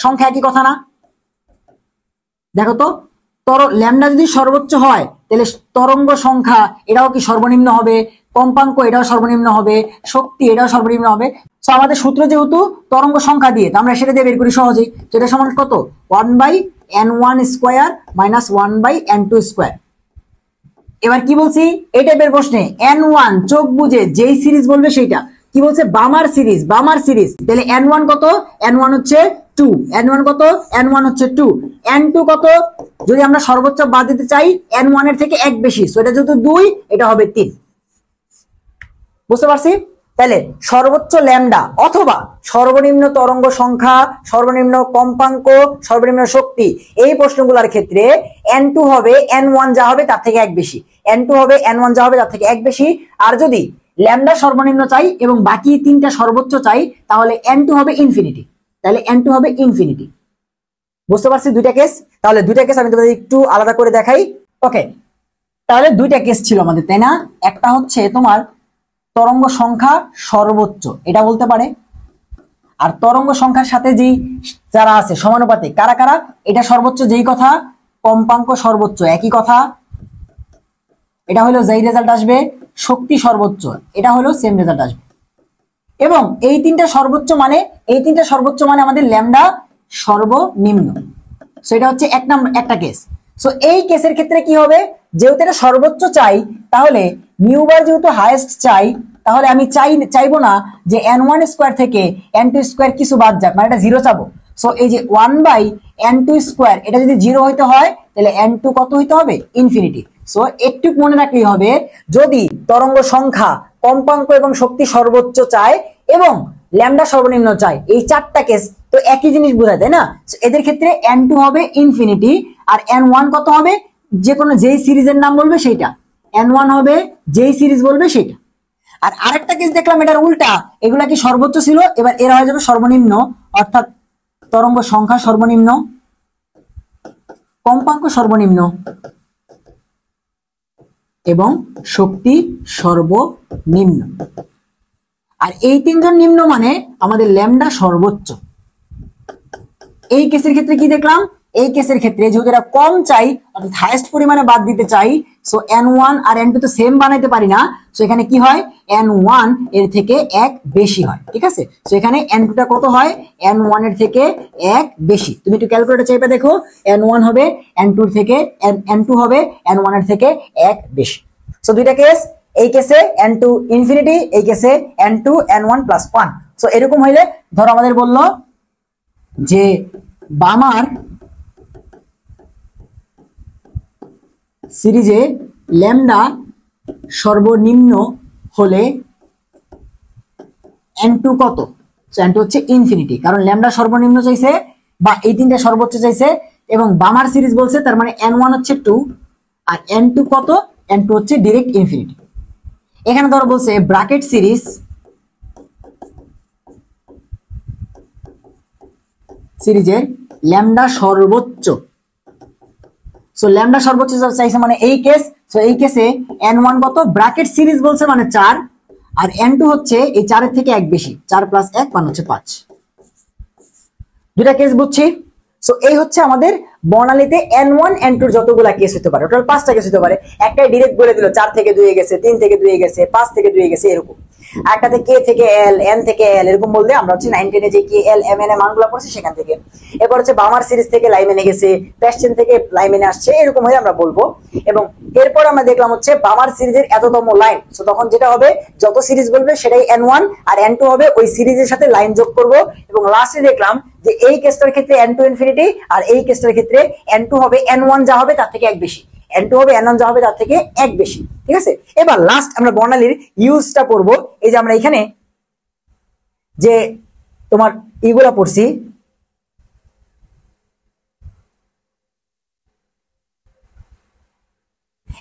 সংখ্যা একই কথা না? দেখো তো, ল্যামডা যদি সর্বোচ্চ হয়, তাহলে তরঙ্গ সংখ্যা এটাও কি সর্বনিম্ন হবে, কম্পাঙ্ক এটাও সর্বনিম্ন হবে, শক্তি এটাও সর্বনিম্ন হবে। সো আমাদের সূত্র যেহেতু তরঙ্গ সংখ্যা দিয়ে, তো আমরা সেটা দিয়ে বের করি সহজেই। তো এটা সমান কত, 1/n1 square minus 1/n2 square. এবার কি বলছি, এই টাইপের প্রশ্নে n1 চোখ বুঝে যেই সিরিজ বলবে সেইটা কি বলছে, বামার সিরিজ, বামার সিরিজ। তাহলে n1 কত, n1 হচ্ছে 2, n1 কত, n1 হচ্ছে 2, n2 কত, যদি আমরা সর্বোচ্চ বাদ দিতে চাই n1 এর থেকে এক বেশি, সো এটা যেহেতু 2, এটা হবে 3। বুঝতে পারছি? তাহলে সর্বোচ্চ ল্যামডা অথবা সর্বনিম্ন তরঙ্গ সংখ্যা, সর্বনিম্ন কম্পাঙ্ক, সর্বনিম্ন শক্তি, এই প্রশ্নগুলোর ক্ষেত্রে n2 হবে n1 যা হবে তার থেকে এক বেশি, n2 হবে n1 যা হবে তার থেকে এক বেশি। আর যদি ল্যামডা সর্বনিম্ন চাই এবং বাকি তিনটা সর্বোচ্চ চাই, তাহলে n2 হবে ইনফিনিটি, তাহলে n2 হবে ইনফিনিটি। বুঝতে পারছি দুইটা কেস? তাহলে দুইটা কেস আমি তোমাদের একটু আলাদা করে দেখাই। ওকে, তাহলে দুইটা কেস ছিল আমাদের, তাই না? একটা হচ্ছে তোমার তরঙ্গ সংখ্যা সর্বোচ্চ, এটা বলতে পারে, আর তরঙ্গ সংখ্যার সাথে যেই যারা আছে সমানুপাতিক, কারা কারা, এটা সর্বোচ্চ যেই কথা, কম্পাঙ্ক সর্বোচ্চ একই কথা, এটা হলো যেই রেজাল্ট আসবে, শক্তি সর্বোচ্চ, এটা হলো সেম রেজাল্ট আসবে। এবং এই তিনটা সর্বোচ্চ মানে, এই তিনটা সর্বোচ্চ মানে আমাদের ল্যামডা সর্বনিম্ন। সো এটা হচ্ছে এক নম্বর একটা কেস। সো এই কেসের ক্ষেত্রে কি হবে, যেহেতু এটা সর্বোচ্চ চাই, তাহলে মিউ বার যেহেতু হাইয়েস্ট চাই, তাহলে আমি চাইবো না যে n1 স্কয়ার থেকে n2 স্কয়ার কিছু বাদ যাক, মানে এটা 0 চাবো। সো এই যে 1/n2 স্কয়ার, এটা যদি 0 হইতে হয়, তাহলে n2 কত হইতে হবে, ইনফিনিটি। সো একটু মনে রাখলেই হবে, যদি তরঙ্গ সংখ্যা, কম্পাঙ্ক এবং শক্তি সর্বোচ্চ চায় এবং ল্যামডা সর্বনিম্ন চায়, এই চারটা কেস তো একই জিনিস বোঝায়, তাই না? এদের ক্ষেত্রে n2 হবে ইনফিনিটি, আর n1 কত হবে, যে কোনো যেই সিরিজের নাম বলবে সেইটা, n1 হবে যেই সিরিজ বলবে সেইটা। আর আরেকটা কেস দেখলাম এটার উল্টা, এগুলা কি সর্বোচ্চ ছিল, এবার এরা হয়ে যাবে সর্বনিম্ন, অর্থাৎ তরঙ্গ সংখ্যা সর্বনিম্ন, কম্পাঙ্ক সর্বনিম্ন এবং শক্তি সর্বনিম্ন। আর এই তিনজন নিম্ন মানে আমাদের ল্যামডা সর্বোচ্চ। এই কেসের ক্ষেত্রে কি দেখলাম, এই কেসের ক্ষেত্রে যেহেতু এটা কম চাই, অর্থাৎ হাইয়েস্ট পরিমাণে বাদ দিতে চাই, সো n1 আর n2 তো সেম বানাইতে পারি না, সো এখানে কি হয়, n1 এর থেকে এক বেশি হয়, ঠিক আছে? সো এখানে n2 টা কত হয়, n1 এর থেকে এক বেশি। তুমি একটু ক্যালকুলেটর চাইবে দেখো, n1 হবে n2 এর থেকে, n2 হবে n1 এর থেকে এক বেশি। সো দুইটা কেস, এই কেসে n2 ইনফিনিটি, এই কেসে n2 n1 প্লাস 1। সো এরকম হইলে ধরো আমাদের বললো যে বামার সিরিজে ল্যামডা সর্বনিম্ন হলে n2 কত, n2 হচ্ছে ইনফিনিটি, কারণ ল্যামডা সর্বনিম্ন চাইছে বা এই তিনটা সর্বোচ্চ চাইছে, এবং বামার সিরিজ বলছে, তার মানে n1 হচ্ছে 2 আর n2 কত, n2 হচ্ছে ডিরেক্ট ইনফিনিটি। এখানে ধরো বলছে ব্র্যাকেট সিরিজ, সিরিজের ল্যামডা সর্বোচ্চ, সো ল্যামডা সর্বোচ্চ চাইছে মানে এই কেস, সো এই কেসে n1 কত, ব্র্যাকেট সিরিজ বলছে মানে 4, আর n2 হচ্ছে এই 4 এর থেকে এক বেশি, 4 প্লাস 1 মানে হচ্ছে 5। দুটা কেস বুঝছি। সো এই হচ্ছে আমাদের বর্ণালীতে n1 n2 যতগুলা কেস হতে পারে, টোটাল 5টা কেস হতে পারে। একটাই ডিরেক্ট বলে দিল 4 থেকে 2 এ গেছে, 3 থেকে 2 এ গেছে, 5 থেকে 2 এ গেছে, এরকম। একটাতে কে থেকে এল, এন থেকে এল, এরকম বললে আমরা হচ্ছে 9 10 এ যে কে এল এম এন এর মানগুলো পড়ছি সেখান থেকে। এরপর হচ্ছে বামার সিরিজ থেকে লাইমেনে গেছে, প্যাশচেন থেকে লাইমেনে আসছে, এরকম হয়ে আমরা বলবো। এবং এরপর আমরা দেখলাম হচ্ছে বামার সিরিজের এততম লাইন, সো তখন যেটা হবে, যত সিরিজ বলবে সেটাই n1 আর n2 হবে ওই সিরিজের সাথে লাইন যোগ করব। এবং লাস্টে দেখলাম যে এই কেসটার ক্ষেত্রে n2 ইনফিনিটি, আর এই কেসটার ক্ষেত্রে n2 হবে n1 যা হবে তার থেকে এক বেশি, n2 হবে n1 যা হবে তার থেকে এক বেশি, ঠিক আছে? এবার লাস্ট আমরা বর্ণালীর ইউজটা পড়বো। এই যে আমরা এখানে যে তোমার এগুলা পড়ছি,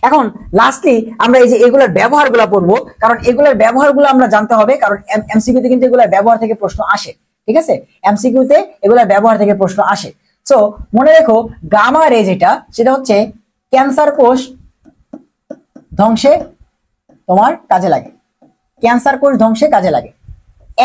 এখন লাস্টলি আমরা এই যে এগুলার ব্যবহারগুলো পড়বো, কারণ এগুলার ব্যবহারগুলো আমরা জানতে হবে, কারণ এমসিকিউতে কিন্তু এগুলার ব্যবহার থেকে প্রশ্ন আসে, ঠিক আছে? এমসিকিউতে এগুলার ব্যবহার থেকে প্রশ্ন আসে। সো মনে রেখো, গামা রে যেটা, সেটা হচ্ছে ক্যান্সার কোষ ধ্বংসে তোমার কাজে লাগে, ক্যান্সার কোষ ধ্বংসে কাজে লাগে।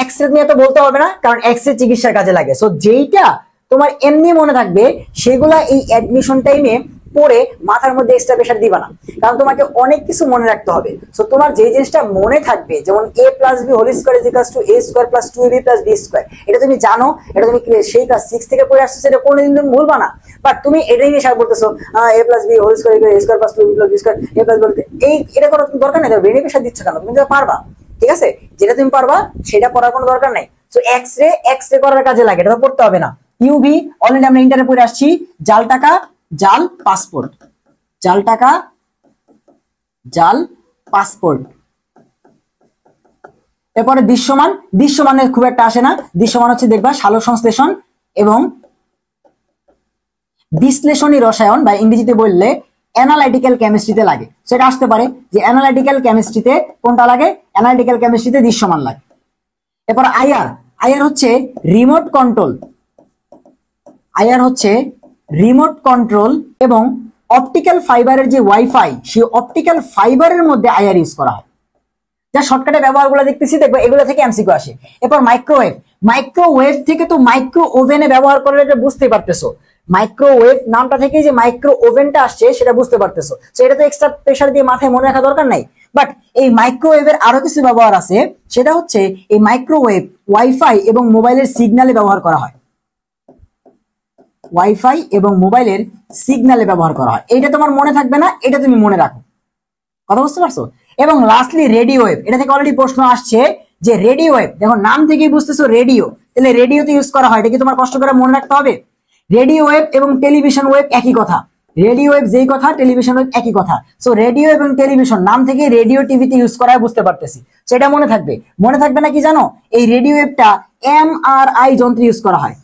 এক্স রে নিয়ে তো বলতে হবে না, কারণ এক্স রে চিকিৎসার কাজে লাগে। সো যেইটা তোমার এমনি মনে থাকবে সেগুলা এই অ্যাডমিশন টাইমে পড়ে মাথার মধ্যে এক্সট্রা প্রেশার দিবা না, কারণ তোমাকে অনেক কিছু মনে রাখতে হবে। সো তোমার যে জিনিসটা মনে থাকবে, যেমন a plus b whole square is equals to a square plus 2ab plus b square, এটা তুমি জানো, এটা তুমি সেই ক্লাস 6 থেকে পড়ে আসছো, সেটা কোনোদিন তুমি ভুলবা না। বাট তুমি এটাই নিয়ে সারা বলতেছো a plus b whole square is square plus 2ab plus b square a plus বলতে, এটা করার দরকার নেই, ব্রেনে প্রেশার দিচ্ছ কেন? তুমি তো পারবা, ঠিক আছে? যেটা তুমি পারবা সেটা পড়ার কোনো দরকার নাই। সো এক্স রে করার কাজে লাগে, এটা তো পড়তে হবে না। ইউভি অলরেডি আমরা ইন্টারে পড়ে আসছি, জাল টাকা জাল পাসপোর্ট, জাল টাকা জাল পাসপোর্ট। এরপরে দৃশ্যমানের খুব একটা আসে না, দৃশ্যমান হচ্ছে দেখবা সালোক সংশ্লেষণ এবং বিশ্লেষণী রসায়ন বা ইংরেজিতে বললে অ্যানালাইটিক্যাল কেমিস্ট্রিতে লাগে। সেটা আসতে পারে যে অ্যানালাইটিক্যাল কেমিস্ট্রিতে কোনটা লাগে, অ্যানালাইটিক্যাল কেমিস্ট্রিতে দৃশ্যমান লাগে। এরপর আইআর হচ্ছে রিমোট কন্ট্রোল, আইআর হচ্ছে রিমোট কন্ট্রোল এবং অপটিক্যাল ফাইবারের যে ওয়াইফাই, সেই অপটিক্যাল ফাইবারের মধ্যে আইআর ইউজ করা হয়। যা শর্টকাটে ব্যবহারগুলো দেখতেছি, দেখবো এগুলো থেকে এমসিকিউ আসে। এরপর মাইক্রোওয়েভ থেকে তো মাইক্রো ওভেনে ব্যবহার করলে এটা বুঝতে পারতেছো, মাইক্রোওয়েভ নামটা থেকে যে মাইক্রো ওভেনটা আসছে সেটা বুঝতে পারতেছো। তো এটা তো এক্সট্রা প্রেসার দিয়ে মাথায় মনে রাখা দরকার নাই। বাট এই মাইক্রোওয়েভের আরো কিছু ব্যবহার আছে, সেটা হচ্ছে এই মাইক্রোওয়েভ ওয়াইফাই এবং মোবাইলের সিগন্যালে ব্যবহার করা হয়, ওয়াইফাই এবং মোবাইলের সিগন্যালে ব্যবহার করা হয়। এটা তোমার মনে থাকবে না, এটা তুমি মনে রাখো, কথা বুঝতে পারছো? এবং লাস্টলি রেডিও ওয়েভ, এটা থেকে অলরেডি প্রশ্ন আসছে যে রেডিও ওয়েভ, দেখো নাম থেকেই বুঝতেছো রেডিও, তাহলে রেডিওতে ইউজ করা হয়, এটা কি তোমার কষ্ট করে মনে রাখতে হবে? রেডিও ওয়েভ এবং টেলিভিশন ওয়েভ একই কথা, রেডিও ওয়েভ যেই কথা, টেলিভিশন ওয়েভ একই কথা। সো রেডিও এবং টেলিভিশন নাম থেকে রেডিও টিভিতে ইউজ করা হয়, বুঝতে পারতেছি। সো এটা মনে থাকবে। মনে থাকবে না কি জানো? এই রেডিও ওয়েভটা এমআরআই যন্ত্রে ইউজ করা হয়,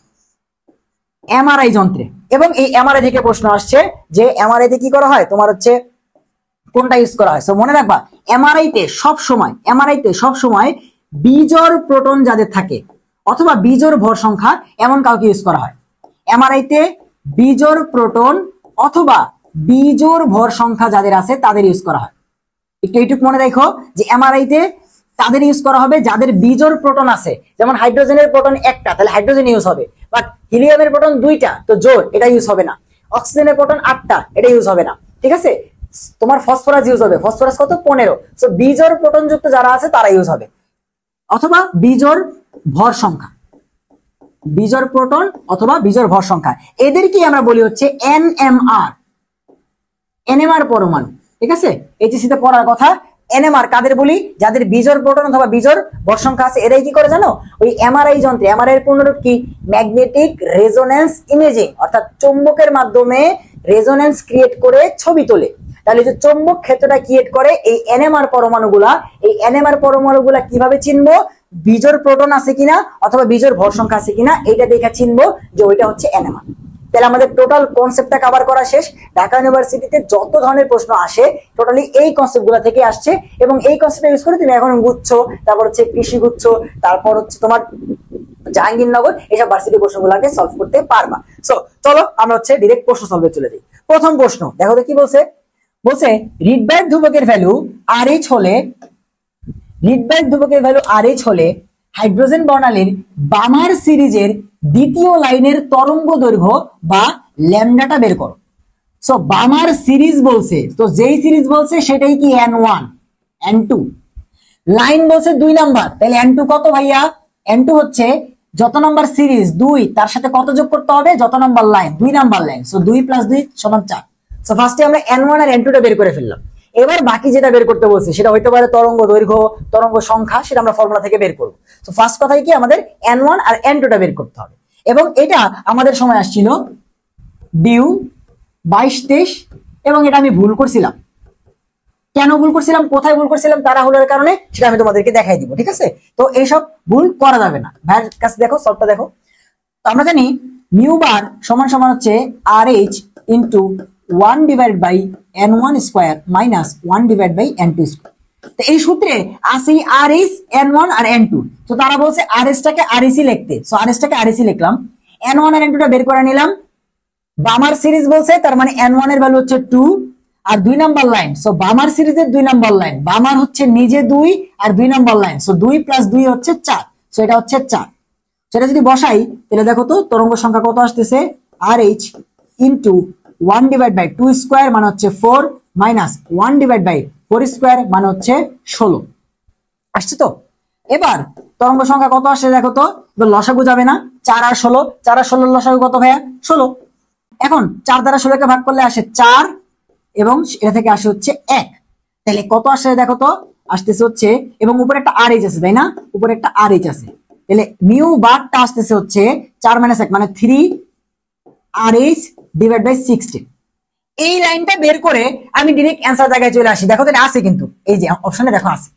এমআরআই যন্ত্রে। এবং এই এমআরআই থেকে প্রশ্ন আসছে যে এমআরআই তে কি করা হয়, তোমার হচ্ছে কোনটা ইউজ করা হয়। সো মনে রাখবা এমআরআই তে সব সময় বিজোড় প্রোটন যাদের থাকে অথবা বিজোড় ভর সংখ্যা এমন কাউকে ইউজ করা হয়। এমআরআই তে বিজোড় প্রোটন অথবা বিজোড় ভর সংখ্যা যাদের আছে তাদের ইউজ করা হয়। একটু এইটুকু মনে রাখো যে এমআরআই তে তাদের ইউজ করা হবে যাদের বিজোড় প্রোটন আছে। যেমন হাইড্রোজেনের প্রোটন একটা, তাহলে হাইড্রোজেন ইউজ হবে। বাট হিলিয়ামের প্রোটন দুইটা, তো জোড়, এটা ইউজ হবে না। অক্সিজেনের প্রোটন 8টা, এটা ইউজ হবে না, ঠিক আছে? তোমার ফসফরাস ইউজ হবে, ফসফরাস কত? 15। সো বিজোড় প্রোটন যুক্ত যারা আছে তারা ইউজ হবে, অথবা বিজোড় ভর সংখ্যা, বিজোড় প্রোটন অথবা বিজোড় ভর সংখ্যা, এদেরকে আমরা বলি হচ্ছে এনএমআর পরমাণু, ঠিক আছে? এইচএসসি তে পড়ার কথা। এনএমআর কাদের বলি? যাদের বিজোড় প্রোটন অথবা বিজোড় ভর সংখ্যা আছে। এরাই কি করে জানো? ওই এমআরআই যন্ত্রে, এমআরআই এর পূর্ণরূপ কি? ম্যাগনেটিক রেজোন্যান্স ইমেজিং, অর্থাৎ চৌম্বকের মাধ্যমে রেজোন্যান্স ক্রিয়েট করে ছবি তোলে। তাহলে যে চৌম্বক ক্ষেত্রটা ক্রিয়েট করে এই এনএমআর পরমাণুগুলা, এই এনএমআর পরমাণুগুলা কিভাবে চিনবো? বিজোড় প্রোটন আছে কিনা অথবা বিজোড় ভর সংখ্যা আছে কিনা, এইটা দেখে চিনবো যে ওইটা হচ্ছে এনএমআর। তাহলে আমাদের টোটাল কনসেপ্টটা কভার করা শেষ। ঢাকা ইউনিভার্সিটিতে যত ধরনের প্রশ্ন আসে টোটালি এই কনসেপ্টগুলো থেকে আসছে, এবং এই কনসেপ্ট ইউজ করে তুমি এখন গুচ্ছ, তারপর হচ্ছে কৃষি গুচ্ছ, তারপর হচ্ছে তোমার জাহাঙ্গীরনগর, এইসব ভার্সিটি প্রশ্নগুলোকে সলভ করতে পারবা। সো চলো আমরা হচ্ছে ডাইরেক্ট প্রশ্ন সলভে চলে যাই। প্রথম প্রশ্ন দেখো তো কি বলছে। বলছে রিডব্যাক ধ্রুবকের ভ্যালু RH হলে, রিডব্যাক ধ্রুবকের ভ্যালু RH হলে হাইড্রোজেন বর্ণালীর বামার সিরিজের দ্বিতীয় লাইনের তরঙ্গ দৈর্ঘ্য বা ল্যামডাটা বের করো। সো বামার সিরিজ বলছে, তো যেই সিরিজ বলছে সেটাই কি N1 N2, লাইন বলছে 2 নাম্বার, তাহলে N2 কত ভাইয়া? N2 হচ্ছে যত নাম্বার সিরিজ 2 তার সাথে কত যোগ করতে হবে? যত number line, 2 number line. So 2 + 2 = 4। So ফার্স্টে আমরা N1 আর N2 টা বের করে ফেললাম। এবার বাকি যেটা বের করতে বলছে সেটা হইতে পারে তরঙ্গ দৈর্ঘ্য, তরঙ্গ সংখ্যা, সেটা আমরা ফর্মুলা থেকে বের করব। সো ফার্স্ট কথাই কি আমাদের N1 আর N2 টা বের করতে হবে। এবং এটা আমাদের সময় আসছিল ডিউ 22-23, এবং এটা আমি ভুল করছিলাম। কেন ভুল করছিলাম, কোথায় ভুল করছিলাম, তাড়াহুড়োর কারণে, সেটা আমি তোমাদেরকে দেখাই দিব, ঠিক আছে? তো এইসব ভুল করা যাবে না। ভাইয়ের কাছে দেখো, সবটা দেখো। তো আমরা জানি মিউ বার সমান সমান হচ্ছে RH into 1/n1 square minus 1/n2 square. তো এই সূত্রে আসি RH N1 আর N2। তো তারা বলছে RH টাকে REC লিখতে, সো RH টাকে REC লিখলাম, N1 আর N2 টা বের করে নিলাম। বামার সিরিজ বলছে, তার মানে N1 এর ভ্যালু হচ্ছে 2 আর 2 নাম্বার লাইন। সো বামার সিরিজের 2 নাম্বার লাইন, বামার হচ্ছে নিজে 2 আর 2 নাম্বার লাইন। সো 2 + 2 হচ্ছে 4। সো এটা হচ্ছে 4। সেটা যদি বসাই তাহলে দেখো তো তরঙ্গ সংখ্যা কত আসতেছে? RH into 1 divide by 2 square মানে হচ্ছে 4 মাইনাস 1 ডিভাইড বাই 4 স্কয়ার মানে হচ্ছে 16 আসছে তো। এবার তরঙ্গ সংখ্যা কত আসছে দেখো তো, লসাগু যাবে না, 4 আর 16, 4 আর 16 লসাগু কত ভাইয়া 16। এখন 4 দ্বারা 16 কে ভাগ করলে আসে 4 এবং এটা থেকে আসে হচ্ছে 1, তাহলে কত আসে দেখো তো, আসতেছে হচ্ছে, এবং উপরে একটা আর এইচ আছে তাই না, উপরে একটা আর এইচ আছে, তাহলে মিউ বারটা আসতেছে হচ্ছে 4 - 1 মানে 3 আর এইচ ডিভাইড বাই 16। এই লাইনটা বের করে আমি ডাইরেক্ট অ্যানসার জায়গায় চলে আসি, দেখো তো এটা আছে কিন্তু, এই যে অপশনে দেখো আছে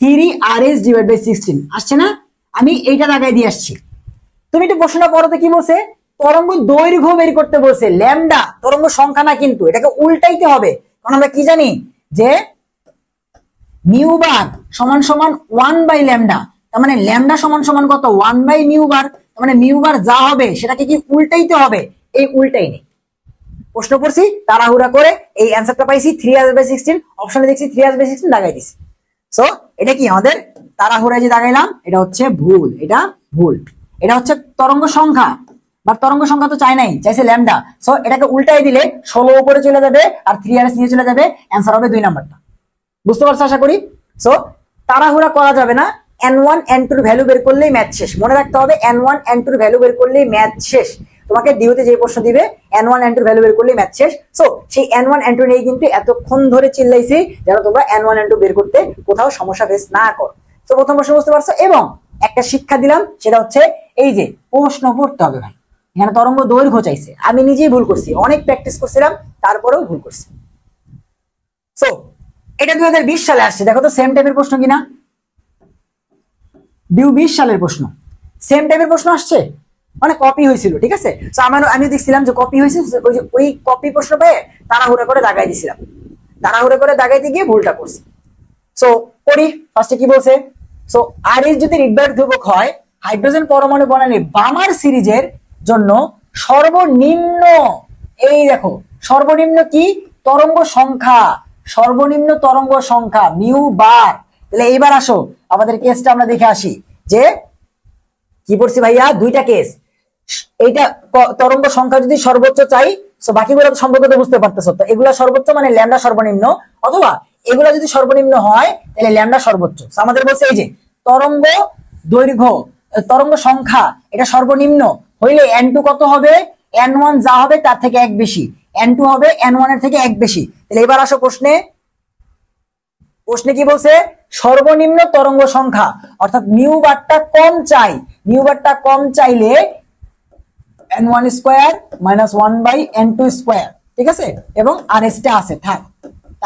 3 আর এইচ ডিভাইড বাই 16 আসছে না, আমি এইটা জায়গায় দিয়ে আসছি। তুমি একটু প্রশ্নটা পড়তে কি বলছে, তরঙ্গ দৈর্ঘ্য বের করতে বলছে, ল্যামডা তরঙ্গ সংখ্যা না, কিন্তু এটাকে উল্টাইতে হবে, কারণ আমরা কি জানি যে মিউ বার সমান সমান 1 বাই ল্যামডা, তার মানে ল্যামডা সমান সমান কত 1 বাই মিউ বার, তার মানে মিউ বার যা হবে সেটাকে কি উল্টাইতে হবে, এই উল্টাই নেই। প্রশ্ন পড়ছি তাড়াহুড়া করে এই অ্যানসারটা পাইছি 3r/16, অপশনে দেখছি 3r/16 লাগাই দিছি। সো এটা কি আমাদের তাড়াহুড়ায় যে দাগাইলাম এটা হচ্ছে ভুল, এটা ভুল, এটা হচ্ছে তরঙ্গ সংখ্যা, বাট তরঙ্গ সংখ্যা তো চাই নাই, চাইছে ল্যামডা। সো এটাকে উল্টাই দিলে 16 উপরে চলে যাবে আর 3r নিয়ে চলে যাবে, অ্যানসার হবে 2 নাম্বারটা। বুঝতে পারছো আশা করি। সো তাড়াহুড়া করা যাবে না, n1 n2 এর ভ্যালু বের করলেই ম্যাথ শেষ, মনে রাখতে হবে n1 n2 এর ভ্যালু বের করলেই ম্যাথ শেষ। তোমাকে ডিউতে যে প্রশ্ন দিবে n1 n2 এর ভ্যালু বের করলেই ম্যাথ শেষ। সো সেই n1 n2 নিয়ে কিন্তু এতক্ষণ ধরে চিল্লাইছি যেন তোমরা n1 n2 বের করতে কোথাও সমস্যা ফেস না করো। তো প্রথম প্রশ্ন বুঝতে পারছো, এবং একটা শিক্ষা দিলাম সেটা হচ্ছে এই যে প্রশ্ন পড়তে হবে ভাই, এখানে তরঙ্গ দৈর্ঘ্য চাইছে, আমি নিজেই ভুল করছি, অনেক প্র্যাকটিস করছিলাম তারপরেও ভুল করছি। সো এটা 2020 সালে আসছে, দেখো তো সেম টাইপের প্রশ্ন কিনা, 2020 সালের প্রশ্ন, সেম টাইপের প্রশ্ন আসছে, মানে কপি হয়েছিল, ঠিক আছে। তো আমি দেখছিলাম যে কপি হয়েছে, ওই কপি প্রশ্ন পেয়ে তাড়াহুড়া করে দাগাই দিছিলাম, তাড়াহুড়া করে দাগাইতে গিয়ে ভুলটা করছি। সো পড়ি ফার্স্টে কি বলছে। সো আর এস যদি রিডবার্গ ধ্রুবক হয়, হাইড্রোজেন পরমাণু বনানী বামার সিরিজের জন্য সর্বনিম্ন, এই দেখো সর্বনিম্ন কি তরঙ্গ সংখ্যা, সর্বনিম্ন তরঙ্গ সংখ্যা মিউ বার। তাহলে এইবার আসো আমাদের কেসটা আমরা দেখে আসি, যে কি পড়ছি ভাইয়া, দুইটা কেস, এইটা তরঙ্গ সংখ্যা যদি সর্বোচ্চ চাই, সো বাকিগুলো সম্পর্কে তো বুঝতে পারতেছো, তো এগুলা সর্বোচ্চ মানে ল্যামডা সর্বনিম্ন, অথবা এগুলা যদি সর্বনিম্ন হয় তাহলে ল্যামডা সর্বোচ্চ। আমাদের বলছে এই যে তরঙ্গ দৈর্ঘ্য, তরঙ্গ সংখ্যা এটা সর্বনিম্ন হইলে n2 কত হবে, n1 যা হবে তার থেকে 1 বেশি, n2 হবে n1 এর থেকে 1 বেশি। তাহলে এবার আসো প্রশ্নে, প্রশ্নে কি বলছে, সর্বনিম্ন তরঙ্গ সংখ্যা, অর্থাৎ মিউ বারটা কম চাই, মিউ বারটা কম চাইলে n1 square minus 1 by n2 square, ঠিক আছে, এবং আর এস টা আছে থাক,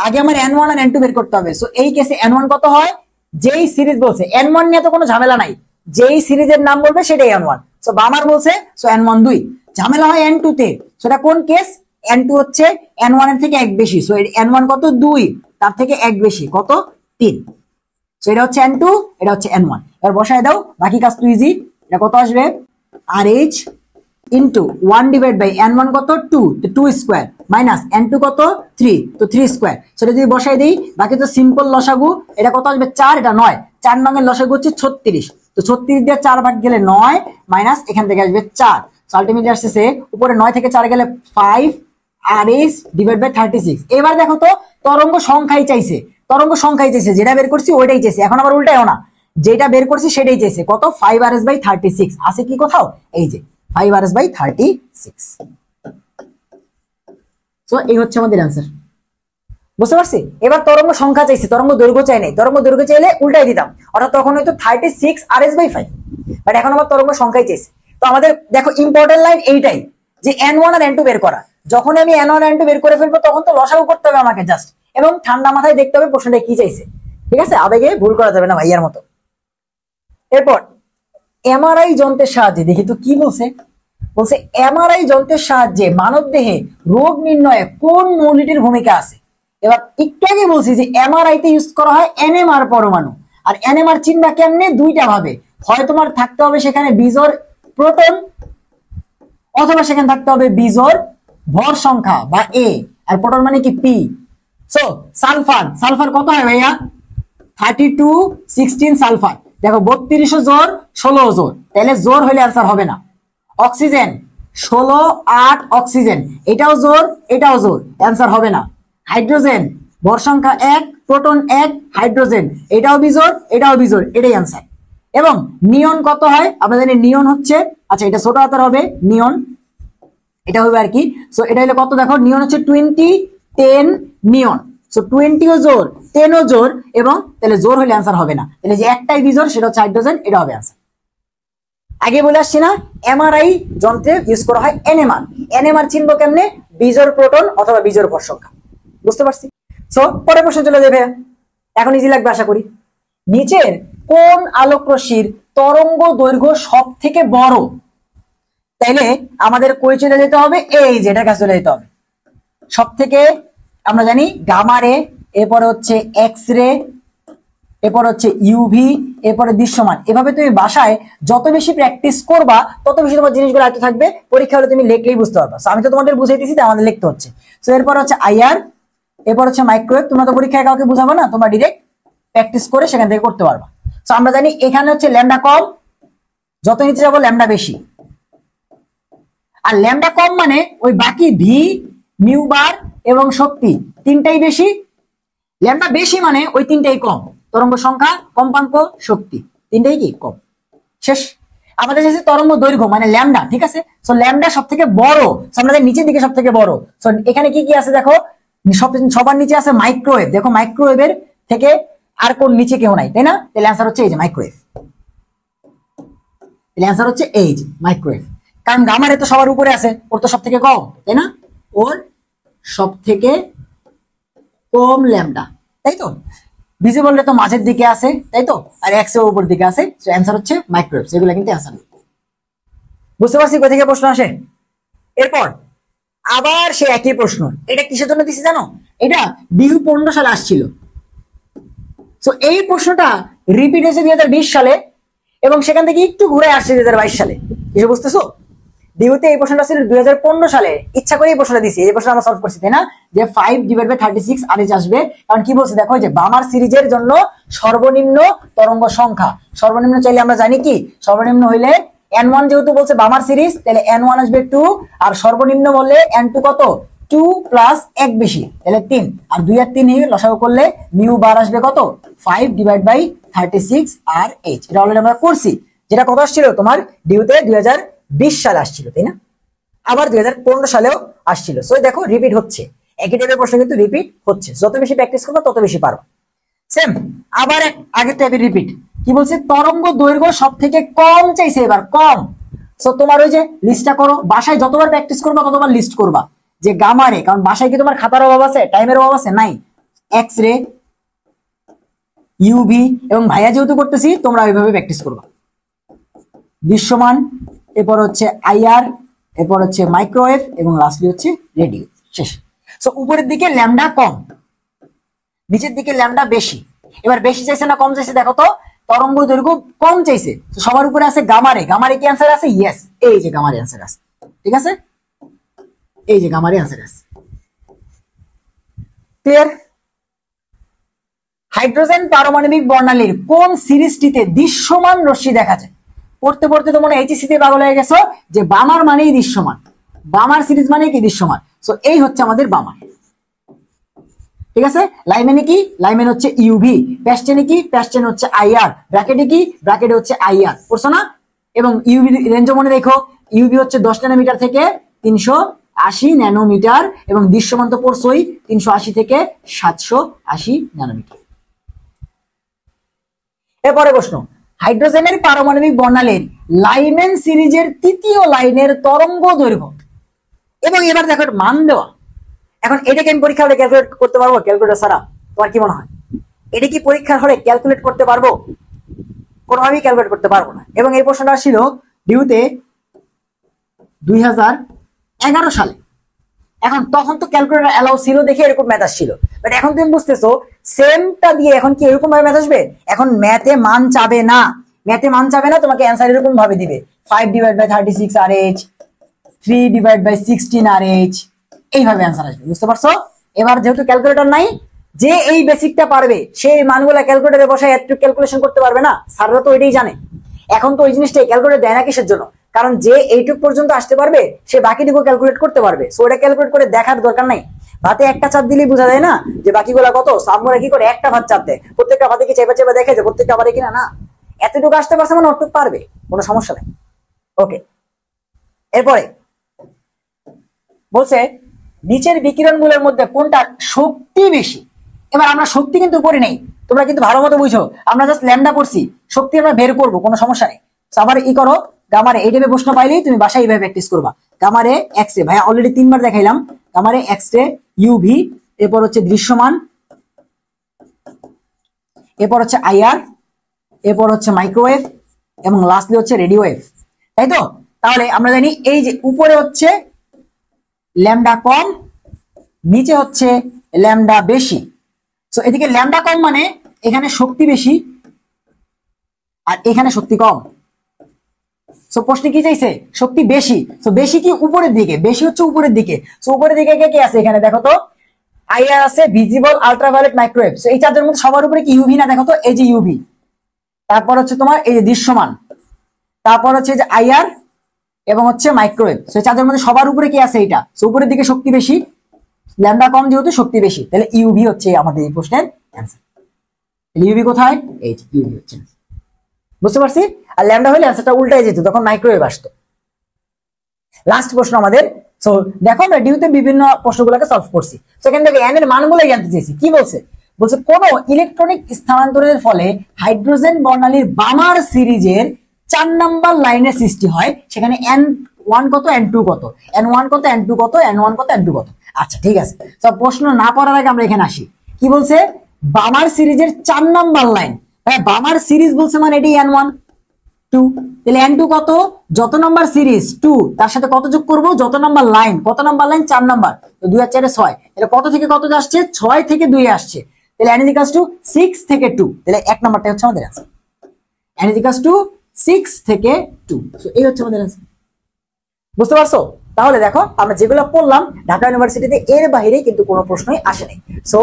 আগে আমার n1 আর n2 বের করতে হবে। সো এই কেসে n1 কত হয়, যেই সিরিজ বলছে n1 নিয়ে তো কোনো ঝামেলা নাই, যেই সিরিজের নাম বলবে সেটাই n1। সো বামার বলছে, সো n1 2, ঝামেলা হয় n2 তে, সেটা কোন কেস, n2 হচ্ছে n1 এর থেকে 1 বেশি, সো n1 কত 2, তার থেকে 1 বেশি কত 3, সো এটা হচ্ছে n2, এটা হচ্ছে n1। এবার বসায় দাও, বাকি কাজ তো ইজি, এটা কত আসবে RH into 1 divide by n1 কত 2, তো 2 স্কয়ার মাইনাস n2 কত 3, তো 3 স্কয়ার। সেটা যদি বসাই দেই বাকি তো সিম্পল লসাগু, এটা কত আসবে 4, এটা 9, 4 নং এর লসাগু হচ্ছে 36, তো 36 দিয়ে 4 ভাগ গেলে 9 মাইনাস এখান থেকে আসবে 4, সো আলটিমেটলি আসছে উপরে 9 থেকে 4 গেলে 5 RH ডিভাইড বাই 36। এবার দেখো তো তরঙ্গ সংখ্যাই চাইছে, তরঙ্গ সংখ্যাই চাইছে, যেটা বের করছি ওইটাই চাইছে, এখন আবার উল্টায়ও না, যেটা বের করছি সেটাই চাইছে, কত 5RS বাই 36 আছে কি কোথাও, এই যে 5RS বাই 36। সো এই হচ্ছে আমাদের অ্যান্সার, বুঝতে পারছি। এবার তরঙ্গ সংখ্যা চাইছে, তরঙ্গ দৈর্ঘ্য চাই নাই, তরঙ্গ দৈর্ঘ্য চাইলে উল্টাই দিতাম, অর্থাৎ তখন হয়তো 36RS বাই 5, বাট এখন আমার তরঙ্গ সংখ্যাই চাইছে। তো আমাদের দেখো ইম্পর্টেন্ট লাইন এইটাই, যে n1 আর n2 বের করা, যখন আমি n1 আর n2 বের করে ফেলবো তখন তো লসাগু করতে হবে আমাকে জাস্ট, এবং ঠান্ডা মাথায় দেখতে হবে প্রশ্নটা কি চাইছে, ঠিক আছে, আবেগে ভুল করা যাবে না ভাইয়ার মতো। এরপর এমআরআই যন্ত্রের সাহায্যে দেখি তো কি বলছে, বলছে এমআরআই যন্ত্রের সাহায্যে মানবদেহে রোগ নির্ণয়ে কোন মৌলটির ভূমিকা আছে। এবার একটু আগে বলছি যে এমআরআই তে ইউজ করা হয় এনএমআর পরমাণু, আর এনএমআর চিনবা কেমনে, দুইটা ভাবে, হয় তোমার থাকতে হবে সেখানে বিজোড় প্রোটন, অথবা সেখানে থাকতে হবে বিজোড় ভর সংখ্যা বা এ, আর প্রোটন মানে কি পি। সো সালফার, সালফার কত হয় ভাইয়া 32 16 সালফার, দেখো 32 জোর 16 জোর, তাহলে জোর হলে আনসার হবে না। অক্সিজেন 16 8 অক্সিজেন, এটাও জোর এটাও জোর, অ্যান্সার হবে না। হাইড্রোজেন ভর সংখ্যা 1, প্রোটন 1, হাইড্রোজেন এটাও বিজোড় এটাও বিজোড়, এটাই অ্যান্সার। এবং নিয়ন কত হয় আমরা জানি, নিয়ন হচ্ছে, আচ্ছা এটা ছোট হাতের হবে নিয়ন, এটা হবে আর কি। সো এটা হলো কত, দেখো নিয়ন হচ্ছে 20 10 নিয়ন। সো 20 ও জোর 10 ও জোর, এবং তাহলে জোর হলে অ্যান্সার হবে না, তাহলে যে একটাই বিজোড় সেটা হচ্ছে হাইড্রোজেন, এটা হবে অ্যান্সার। আগে বলে আসছি না, এমআরআই যন্ত্রে ইউজ করা হয় এনএমআর। এনএমআর চিনবো কেমনে, বিজোড় প্রোটন অথবা বিজোড় ভর সংখ্যা, বুঝতে পারছি। সো পরের প্রশ্ন চলে যাবে, এখন ইজি লাগবে আশা করি। নিচের কোন আলোক রশ্মির তরঙ্গ দৈর্ঘ্য সব থেকে বড়? তাইলে আমাদের কই চলে যেতে হবে, এই যে এটার কাছে চলে যেতে হবে। সব থেকে আমরা জানি গামা রে, এরপরে হচ্ছে এক্স রে, এরপর হচ্ছে ইউভি, এরপরে দৃশ্যমান। এভাবে তুমি বাসায় যত বেশি প্র্যাকটিস করবা তত বেশি তোমার জিনিসগুলো আয়ত্ত থাকবে, পরীক্ষা হলে তুমি লিখলেই বুঝতে পারবা। আমি তো তোমাদের বুঝাইতেছি, আমাদের লিখতে হচ্ছে। সো এরপর হচ্ছে আইআর, এরপর হচ্ছে মাইক্রোওয়েভ। তোমরা তো পরীক্ষায় কাউকে বুঝাবো না, তোমরা ডিরেক্ট প্র্যাকটিস করে সেখান থেকে করতে পারবা। সো আমরা জানি এখানে হচ্ছে ল্যামডা কম, যত নিচে যাবো ল্যামডা বেশি। আর ল্যামডা কম মানে ওই বাকি ভি, মিউ বার এবং শক্তি তিনটাই বেশি। ল্যামডা বেশি মানে ওই তিনটাই কম, তরঙ্গ সংখ্যা, কম্পাঙ্ক, শক্তি তিনটাই কি কম। শেষ। আমাদের কাছে তরঙ্গ দৈর্ঘ্য মানে ল্যামডা, ঠিক আছে। সো ল্যামডা সব থেকে বড়, আমাদের নিচের দিকে সব থেকে বড়। সো এখানে কি কি আছে দেখো, সবার নিচে আছে মাইক্রোওয়েভ। দেখো মাইক্রোওয়েভের থেকে আর কোন নিচে কেউ নাই, তাই না? তাহলে অ্যান্সার হচ্ছে এই যে মাইক্রোওয়েভ, তাহলে অ্যান্সার হচ্ছে এই যে মাইক্রোওয়েভ। কারণ গামারে তো সবার উপরে আছে, ওর তো সব থেকে কম, তাই না? ওর সব থেকে কম ল্যামডা, তাই তো। ভিজিবল রে তো মাঝের দিকে আছে, তাই তো, আর এক্স এর উপর দিকে আছে। সো অ্যান্সার হচ্ছে মাইক্রোওয়েভ, এগুলো কিন্তু অ্যান্সার। বুঝতে পারছি কোথা থেকে প্রশ্ন আসে। এরপর আবার সে একই প্রশ্ন, এটা কিসের জন্য দিছি জানো? এটা 2015 সালে আসছিল। সো এই প্রশ্নটা রিপিট হয়েছে 2020 সালে, এবং সেখান থেকে একটু ঘুরে আসছে 2022 সালে। কিছু বুঝতেছো? ডিউতে এই প্রশ্নটা ছিল 2015 সালে, ইচ্ছা করে এই প্রশ্নটা দিছি, এই প্রশ্ন আমরা সলভ করছি, তাই না? যে 5/36 আরএইচ আসবে। কারণ কি বলছে দেখো, যে বামার সিরিজের জন্য সর্বনিম্ন তরঙ্গ সংখ্যা, সর্বনিম্ন চাইলে আমরা জানি কি, সর্বনিম্ন হইলে n1, যেহেতু বলছে বামার সিরিজ, তাহলে n1 আসবে 2, আর সর্বনিম্ন বললে n2 কত, 2 প্লাস 1 বেশি, তাহলে 3, আর 2 আর 3 লসাগু করলে মিউ বার আসবে কত, 5/36 আর এইচ। এটা অলরেডি আমরা করছি, যেটা কত আসছিল তোমার ডিউতে 2020 সালে আসছিল, তাই না? আবার 2015 সালেও আসছিল। সো দেখো রিপিট হচ্ছে, একই টাইপের প্রশ্ন কিন্তু রিপিট হচ্ছে, যত বেশি প্র্যাকটিস করবে তত বেশি পারবে। সেম আবার আগের টাইপের রিপিট। কি বলছে, তরঙ্গ দৈর্ঘ্য সব থেকে কম চাইছে, এবার কম। সো তোমার ওই যে লিস্টটা করো, বাসায় যতবার প্র্যাকটিস করবা ততবার লিস্ট করবা যে গামা রে, কারণ বাসায় কি তোমার খাতার অভাব আছে, টাইমের অভাব আছে? নাই। এক্স রে, ইউভি, এবং ভাইয়া যেহেতু করতেছি তোমরা ওইভাবে প্র্যাকটিস করবা। দৃশ্যমান, এরপর হচ্ছে আইআর, এরপর হচ্ছে মাইক্রোওয়েভ, এবং লাস্টলি হচ্ছে রেডিও। শেষ। সো উপরের দিকে ল্যামডা কম, নিচের দিকে ল্যামডা বেশি। এবার বেশি চাইছে না কম চাইছে দেখো তো, তরঙ্গ দৈর্ঘ্য কম চাইছে। তো সবার উপরে আছে গামারে, গামারে কি অ্যান্সার আছে? ইয়েস, এই যে গামারে অ্যান্সার আছে, ঠিক আছে, এই যে গামারে অ্যান্সার আছে। ক্লিয়ার? হাইড্রোজেন পারমাণবিক বর্ণালীর কোন সিরিজটিতে দৃশ্যমান রশ্মি দেখা যায়? পড়তে পড়তে তোমরা এইচএসসি তে পাগল হয়ে গেছো যে বামার মানেই দৃশ্যমান, বামার সিরিজ মানে কি দৃশ্যমান। সো এই হচ্ছে আমাদের বামার, ঠিক আছে। লাইমেনে কি, লাইমেন হচ্ছে ইউভি, প্যাস্টেনে কি, প্যাস্টেন হচ্ছে আইআর, ব্র্যাকেটে কি, ব্র্যাকেটে হচ্ছে আইআর, পড়ছো না? এবং ইউভি রেঞ্জ মনে রেখো, ইউভি হচ্ছে 10 ন্যানোমিটার থেকে 380 ন্যানোমিটার, এবং দৃশ্যমান তো পড়ছোই 380 থেকে 780 ন্যানোমিটার। এরপরে প্রশ্ন, হাইড্রোজেনের পারমাণবিক বর্ণালীর লাইমেন সিরিজের তৃতীয় লাইনের তরঙ্গ দৈর্ঘ্য, এবং এবার দেখো মান দেওয়া। এখন এটাকে আমি পরীক্ষা হলে ক্যালকুলেট করতে পারবো ক্যালকুলেটর ছাড়া? তোমার কি মনে হয় এটা কি পরীক্ষার হলে ক্যালকুলেট করতে পারবো? কোনোভাবেই ক্যালকুলেট করতে পারবো না। এবং এই প্রশ্নটা ছিল ডিউতে 2011 সালে। এখন তখন তো ক্যালকুলেটর অ্যালাউ ছিল দেখে এরকম ম্যাথ আসছিল, বাট এখন তুমি বুঝতেছো সেমটা দিয়ে এখন কি এরকম ভাবে ম্যাথ আসবে? এখন ম্যাথে মান চাবে না, ম্যাথে মান চাবে না, তোমাকে অ্যান্সার এরকম ভাবে দিবে 5/36 RH, 3/16 RH, এইভাবে অ্যান্সার আসবে। বুঝতে পারছো? এবার যেহেতু ক্যালকুলেটর নাই, যে এই বেসিকটা পারবে সেই মানগুলা ক্যালকুলেটরে বসায় একটু ক্যালকুলেশন করতে পারবে না, স্যাররা তো এটাই জানে। এখন তো ওই জিনিসটাই ক্যালকুলেটর দেয় না কিসের জন্য? কারণ যে এইটুক পর্যন্ত আসতে পারবে সে বাকিটুকু ক্যালকুলেট করতে পারবে। সো ওটা ক্যালকুলেট করে দেখার দরকার নাই। ভাতে একটা চাপ দিলেই বোঝা যায় না যে বাকিগুলো কত। আমরা কি করে একটা ভাত চাপ দেয়, প্রত্যেকটা ভাতে কি চেপে চেপে দেখে যে প্রত্যেকটা ভাতে কিনা, না, এতটুকু আসতে পারছে মানে অতটুকু পারবে, কোনো সমস্যা নেই। ওকে, এরপরে বলছে নিচের বিকিরণগুলোর মধ্যে কোনটা শক্তি বেশি। এবার আমরা শক্তি কিন্তু পড়ি নেই, তোমরা কিন্তু ভালো মতো বুঝো, আমরা জাস্ট ল্যামডা পড়ছি, শক্তি আমরা বের করবো, কোনো সমস্যা নেই। আবার ই করো, গামারে এই টাইপের প্রশ্ন পাইলেই তুমি বাসায় এইভাবে প্র্যাকটিস করবা। গামারে এক্স রে, ভাই অলরেডি 3বার দেখাইলাম। গামারে এক্স রে, ইউভি, এরপর হচ্ছে দৃশ্যমান, এরপর হচ্ছে আইআর, এরপর হচ্ছে মাইক্রোওয়েভ, এবং লাস্টলি হচ্ছে রেডিও ওয়েভ, তাই তো? তাহলে আমরা জানি এই যে উপরে হচ্ছে ল্যামডা কম, নিচে হচ্ছে ল্যামডা বেশি। সো এদিকে ল্যামডা কম মানে এখানে শক্তি বেশি আর এখানে শক্তি কম। সো প্রশ্নে কি চাইছে? শক্তি বেশি। সো বেশি কি উপরের দিকে, বেশি হচ্ছে উপরের দিকে। সো উপরের দিকে কে কে আছে এখানে দেখো তো, আইআর আছে, ভিজিবল, আল্ট্রাভায়োলেট, মাইক্রোওয়েভ। সো এই চারটার মধ্যে সবার উপরে কি ইউভি না? দেখো তো, এই যে ইউভি, তারপর হচ্ছে তোমার এই যে দৃশ্যমান, তারপর হচ্ছে যে আইআর এবং হচ্ছে মাইক্রোওয়েভ। সো এই চারটার মধ্যে সবার উপরে কি আছে? এইটা। সো উপরের দিকে শক্তি বেশি, ল্যামডা কম যেহেতু শক্তি বেশি, তাহলে ইউভি হচ্ছে আমাদের এই প্রশ্নের অ্যান্সার। ইউভি কোথায়? এই যে ইউভি হচ্ছে, বুঝতে পারছি? আর ল্যামডা হলে অ্যান্সারটা উল্টাই যেত, তখন মাইক্রোওয়েভ আসতো। লাস্ট প্রশ্ন আমাদের। সো দেখো আমরা ডিউতে বিভিন্ন প্রশ্নগুলোকে সলভ করছি। সেখান থেকে এন এর মানগুলো জানতে চেয়েছি। কি বলছে? বলছে কোন ইলেকট্রনিক স্থানান্তরের ফলে হাইড্রোজেন বর্ণালীর বামার সিরিজের 4 নাম্বার লাইনের সৃষ্টি হয়, সেখানে N1 কত, N2 কত, N1 কত, N2 কত, N1 কত, N2 কত। আচ্ছা ঠিক আছে, সব প্রশ্ন না পড়ার আগে আমরা এখানে আসি। কি বলছে? বামার সিরিজের 4 নাম্বার লাইন। হ্যাঁ, বামার সিরিজ বলছে মানে এটি N1 2, তাহলে N2 কত? যত নাম্বার সিরিজ 2 তার সাথে কত যোগ করব? যত নাম্বার লাইন। কত নাম্বার লাইন? 4 নাম্বার। তো 2 আর 4 6, তাহলে কত থেকে কত আসছে? 6 থেকে 2 আসছে। তাহলে n = 6 থেকে 2, তাহলে এক নাম্বারটা হচ্ছে আমাদের आंसर। n = 6 থেকে 2। সো এই হচ্ছে আমাদের आंसर। বুঝতে পারছো? তাহলে দেখো আমরা যেগুলো পড়লাম ঢাকা ইউনিভার্সিটিতে এর বাইরে কিন্তু কোনো প্রশ্নই আসেনি। সো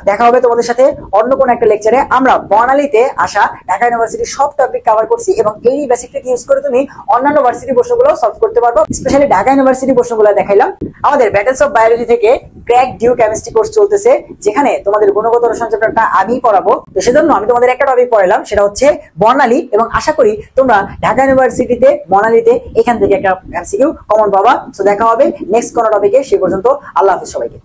দেখা হবে তোমাদের সাথে অন্য কোনো একটা লেকচারে। আমরা বর্ণালীতে আসা ঢাকা ইউনিভার্সিটির সব টপিক কভার করছি এবং এই বেসিক ট্রিক ইউজ করে তুমি অন্যান্য ভার্সিটি প্রশ্নগুলো সলভ করতে পারবো। স্পেশালি ঢাকা ইউনিভার্সিটি প্রশ্নগুলো দেখাইলাম। আমাদের ব্যাটেলস অফ বায়োলজি থেকে ক্র্যাক ডিউ কেমিস্ট্রি কোর্স চলতেছে, যেখানে তোমাদের গুণগত রসায়ন চ্যাপ্টারটা আমি পড়াবো। তো সেজন্য আমি তোমাদের একটা টপিক পড়াইলাম, সেটা হচ্ছে বর্ণালী, এবং আশা করি তোমরা ঢাকা ইউনিভার্সিটিতে বর্ণালীতে এখান থেকে একটা এমসিকিউ কমন পাবা। সো দেখা হবে নেক্সট কোনো টপিকে। সে পর্যন্ত আল্লাহ হাফেজ সবাইকে।